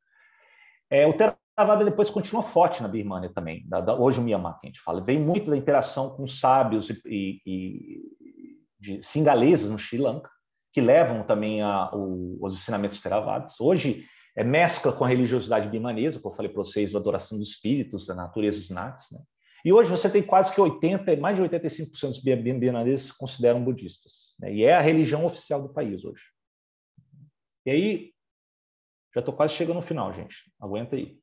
O Theravada depois continua forte na Birmânia também, hoje o Myanmar, que a gente fala. Vem muito da interação com sábios de singaleses no Sri Lanka, que levam também os ensinamentos Theravadas. Hoje mescla com a religiosidade birmanesa, como eu falei para vocês, a adoração dos espíritos, da natureza dos Nats, né? E hoje você tem quase que mais de 85% dos birmaneses se consideram budistas, né? E é a religião oficial do país hoje. E aí, já estou quase chegando no final, gente. Aguenta aí.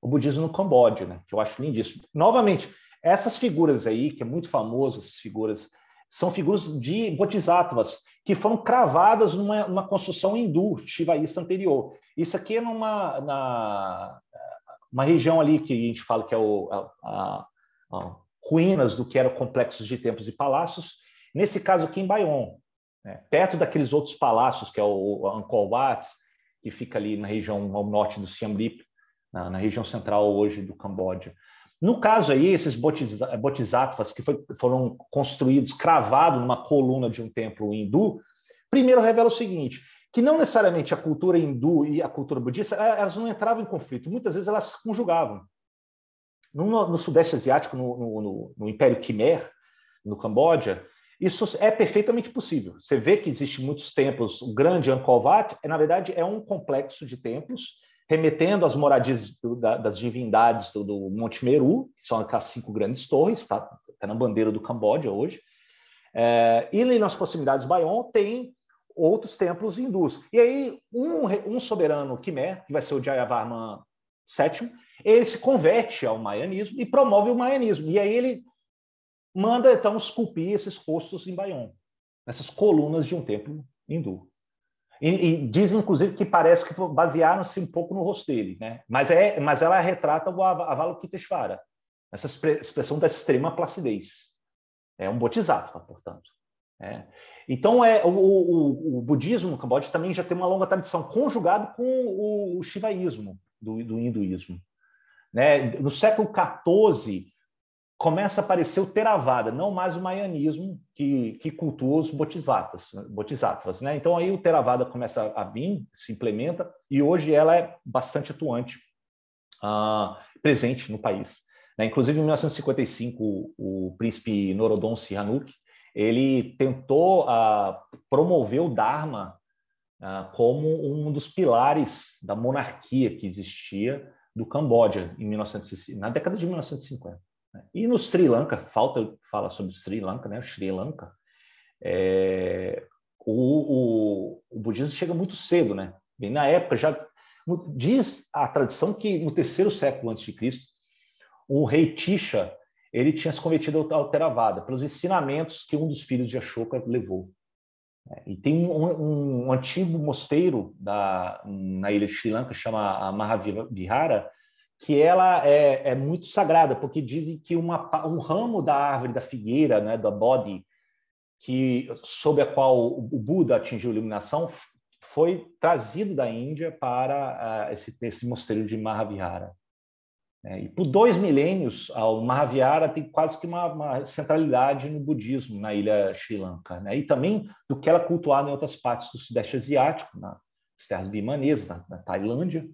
O budismo no Camboja, né? Que eu acho lindíssimo. Novamente, essas figuras aí, que é muito famoso, essas figuras, são figuras de bodhisattvas que foram cravadas numa construção hindu, shivaísta anterior. Isso aqui é uma região ali que a gente fala que é ruínas do que eram complexos de templos e palácios. Nesse caso aqui em Bayon, né? Perto daqueles outros palácios, que é o Angkor Wat, que fica ali na região ao norte do Siem Reap, na região central hoje do Camboja. No caso aí, esses bodhisattvas que foram construídos, cravados numa coluna de um templo hindu, primeiro revela o seguinte, que não necessariamente a cultura hindu e a cultura budista, elas não entravam em conflito, muitas vezes elas se conjugavam. No Sudeste Asiático, no Império Khmer, no Camboja, isso é perfeitamente possível. Você vê que existem muitos templos, o grande Angkor Wat, na verdade, é um complexo de templos, remetendo às moradias das divindades do Monte Meru, que são aquelas 5 grandes torres, está na bandeira do Camboja hoje. E ali nas proximidades de Bayon tem outros templos hindus. E aí um soberano Khmer, que vai ser o Jayavarman VII, ele se converte ao maianismo e promove o maianismo. E aí ele manda, então, esculpir esses rostos em Bayon, nessas colunas de um templo hindu. E diz, inclusive, que parece que basearam-se um pouco no rosto dele, né? Mas ela retrata o Avalokiteshvara, essa expressão da extrema placidez. É um bodhisattva, portanto. Então, o budismo no Camboja também já tem uma longa tradição, conjugado com o shivaísmo do hinduísmo. Né? No século XIV, começa a aparecer o Theravada, não mais o maianismo que cultua os bodhisattvas. Né? Então, aí o Theravada começa a vir, se implementa, e hoje ela é bastante atuante, presente no país. Né? Inclusive, em 1955, o príncipe Norodom Sihanouk, ele tentou promover o Dharma como um dos pilares da monarquia que existia do Camboja na década de 1950. E no Sri Lanka, fala sobre o Sri Lanka, né? O Sri Lanka, o budismo chega muito cedo, né? Bem, na época, já diz a tradição que no 3º século a.C., o rei Tisha, ele tinha se convertido ao Theravada pelos ensinamentos que um dos filhos de Ashoka levou. E tem um antigo mosteiro na ilha de Sri Lanka, chama Mahavihara, que ela é muito sagrada, porque dizem que um ramo da árvore da figueira, né, da Bodhi, sob a qual o Buda atingiu a iluminação, foi trazido da Índia para esse mosteiro de Mahavihara. E por 2 milênios, o Mahavihara tem quase que uma centralidade no budismo na ilha Sri Lanka, né? E também do que ela é cultuada em outras partes do Sudeste Asiático, nas terras birmanesas, na Tailândia,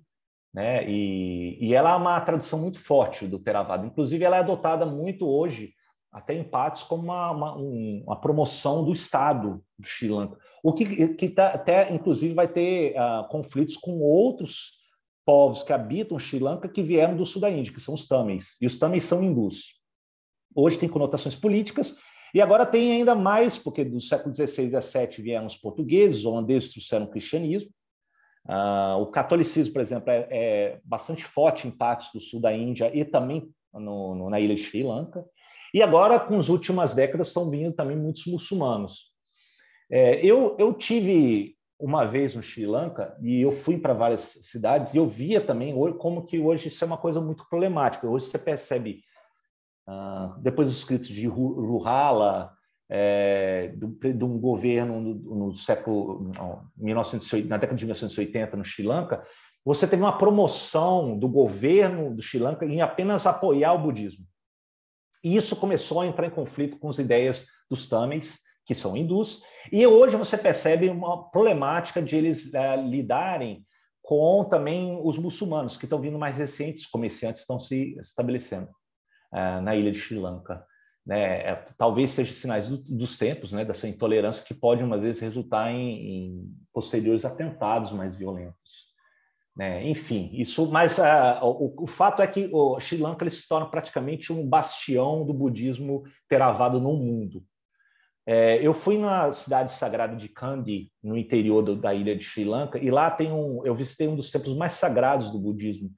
né? E ela é uma tradição muito forte do Theravada. Inclusive, ela é adotada muito hoje, até em partes, como uma promoção do Estado do Sri Lanka. O que até, inclusive, vai ter conflitos com outros povos que habitam Sri Lanka que vieram do sul da Índia, que são os Tamils. E os Tamils são hindus. Hoje tem conotações políticas, e agora tem ainda mais, porque do século XVI e XVII vieram os portugueses, os holandeses trouxeram o cristianismo. O catolicismo, por exemplo, é bastante forte em partes do sul da Índia e também na ilha de Sri Lanka. E agora, com as últimas décadas, estão vindo também muitos muçulmanos. Eu tive uma vez no Sri Lanka e eu fui para várias cidades e eu via também como que hoje isso é uma coisa muito problemática. Hoje você percebe, depois dos escritos de Ruhala, de um governo no século 1980, na década de 1980 no Sri Lanka, você teve uma promoção do governo do Sri Lanka em apenas apoiar o budismo. E isso começou a entrar em conflito com as ideias dos Tamils, que são hindus, e hoje você percebe uma problemática de eles lidarem com também os muçulmanos, que estão vindo mais recentes, comerciantes estão se estabelecendo na ilha de Sri Lanka. Né? Talvez sejam sinais dos tempos, né? Dessa intolerância que pode, às vezes, resultar em posteriores atentados mais violentos. Né? Enfim, mas o fato é que o Sri Lanka ele se torna praticamente um bastião do budismo Theravada no mundo. Eu fui na cidade sagrada de Kandy, no interior da ilha de Sri Lanka, e lá eu visitei um dos templos mais sagrados do budismo,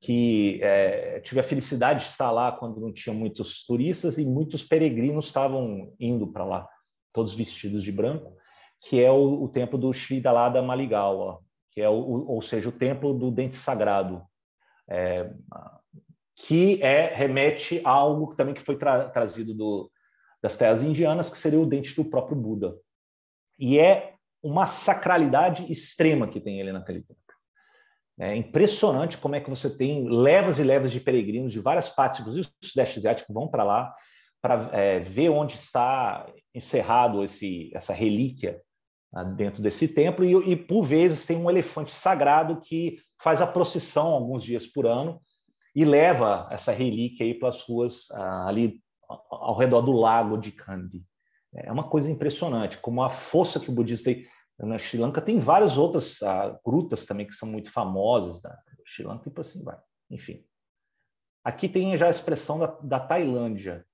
que tive a felicidade de estar lá quando não tinha muitos turistas e muitos peregrinos estavam indo para lá, todos vestidos de branco, que é o templo do Sri Dalada Maligawa, que é ou seja, o templo do dente sagrado, que remete a algo também que foi trazido das terras indianas, que seria o dente do próprio Buda. E é uma sacralidade extrema que tem ele naquele templo. É impressionante como é que você tem levas e levas de peregrinos de várias partes, inclusive do Sudeste Asiático, vão para lá para ver onde está encerrado essa relíquia dentro desse templo, e por vezes tem um elefante sagrado que faz a procissão alguns dias por ano e leva essa relíquia aí pelas ruas ali ao redor do lago de Kandy. É uma coisa impressionante, como a força que o budismo tem na Sri Lanka. Tem várias outras grutas também que são muito famosas da Sri Lanka e por assim vai. Enfim. Aqui tem já a expressão da Tailândia,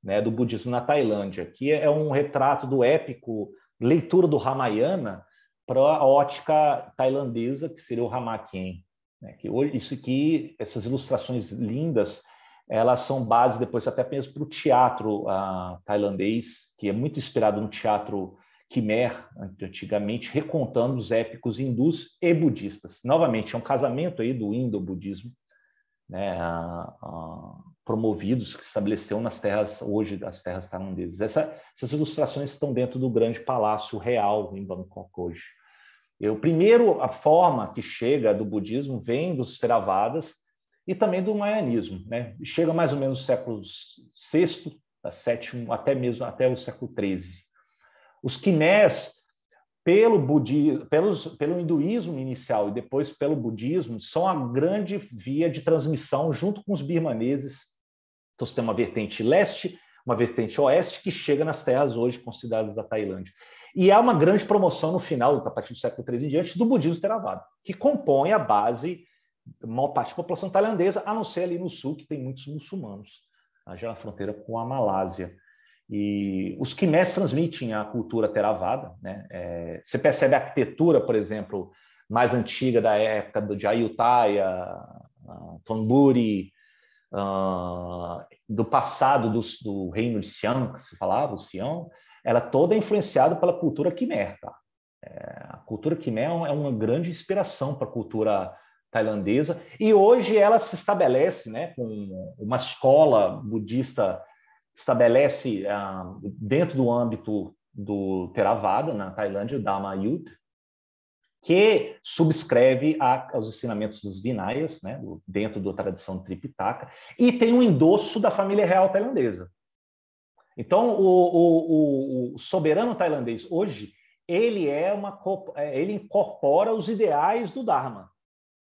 né, do budismo na Tailândia, que é um retrato do épico leitura do Ramayana para a ótica tailandesa, que seria o Ramakien. Né, que hoje, isso aqui, essas ilustrações lindas, elas são base depois até mesmo para o teatro tailandês, que é muito inspirado no teatro Khmer, antigamente, recontando os épicos hindus e budistas. Novamente, é um casamento aí do indo-budismo, né, promovidos, que estabeleceu nas terras, hoje, as terras tailandesas. Essas ilustrações estão dentro do grande palácio real em Bangkok hoje. Primeiro, a forma que chega do budismo vem dos Theravadas e também do Mahaianismo, né? Chega mais ou menos no século VI, VII, até o século XIII. Os Khmers, pelo hinduísmo inicial e depois pelo budismo, são a grande via de transmissão junto com os birmaneses. Então, você tem uma vertente leste, uma vertente oeste, que chega nas terras hoje consideradas da Tailândia. E há uma grande promoção no final, a partir do século III em diante, do budismo Theravada, que compõe a base da maior parte da população tailandesa, a não ser ali no sul, que tem muitos muçulmanos, já na fronteira com a Malásia. E os Khmers transmitem a cultura Theravada, né? Você percebe a arquitetura, por exemplo, mais antiga da época de Ayutthaya, Thonburi, do passado do reino de Siam, que se falava, o Siam, ela toda influenciada pela cultura Khmer. Tá? A cultura Khmer é uma grande inspiração para a cultura tailandesa, e hoje ela se estabelece, né, com uma escola budista, estabelece dentro do âmbito do Theravada, na Tailândia, o Dharma Yuth, que subscreve aos ensinamentos dos Vinayas, né, dentro da tradição Tripitaka, e tem um endosso da família real tailandesa. Então, o soberano tailandês hoje, ele incorpora os ideais do Dharma.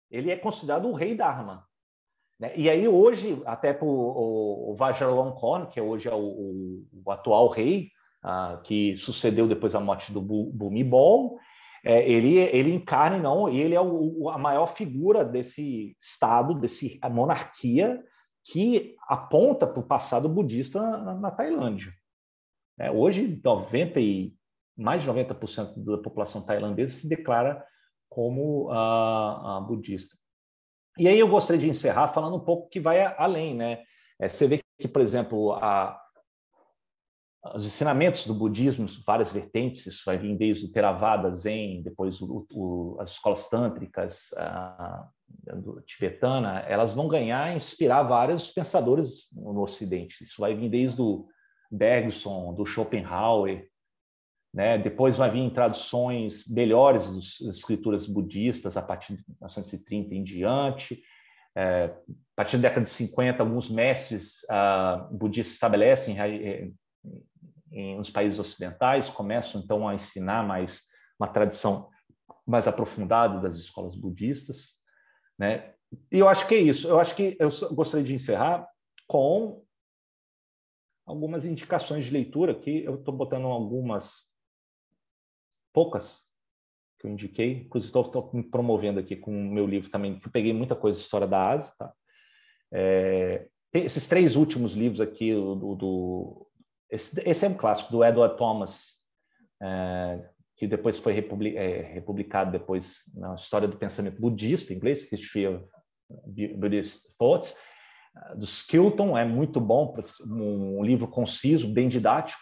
Ele é considerado o rei Dharma. Né? E aí hoje, até para o Vajiralongkorn, que hoje é o atual rei, que sucedeu depois a morte do Bhumibol, ele encarna, não, ele é a maior figura desse Estado, dessa monarquia, que aponta para o passado budista na Tailândia. Hoje, mais de 90% da população tailandesa se declara como budista. E aí eu gostaria de encerrar falando um pouco que vai além, né? Você vê que, por exemplo, os ensinamentos do budismo, várias vertentes, isso vai vir desde o Theravada, Zen, depois as escolas tântricas, tibetana, elas vão inspirar vários pensadores no Ocidente. Isso vai vir desde o Bergson, do Schopenhauer, né? Depois vai vir em traduções melhores das escrituras budistas a partir de 1930 em diante. A partir da década de 50, alguns mestres budistas estabelecem nos países ocidentais, começam então a ensinar mais uma tradição mais aprofundada das escolas budistas, né? E eu acho que é isso. Eu acho que eu gostaria de encerrar com algumas indicações de leitura aqui. Eu estou botando poucas que eu indiquei, inclusive estou me promovendo aqui com o meu livro também, que eu peguei muita coisa de história da Ásia. Tá? Tem esses 3 últimos livros aqui, esse é um clássico, do Edward Thomas, que depois foi republicado depois na História do Pensamento Budista, em inglês, History of Buddhist Thoughts, do Skilton, é muito bom, um livro conciso, bem didático,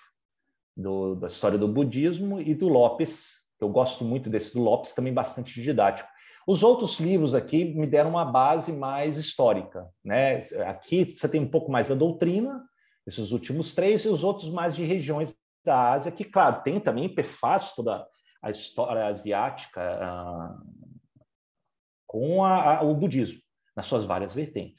da história do budismo, e do Lopes, eu gosto muito desse do Lopes, também bastante didático. Os outros livros aqui me deram uma base mais histórica, né? Aqui você tem um pouco mais da doutrina, esses últimos 3, e os outros mais de regiões da Ásia, que, claro, tem também prefácio toda a história asiática, com o budismo, nas suas várias vertentes.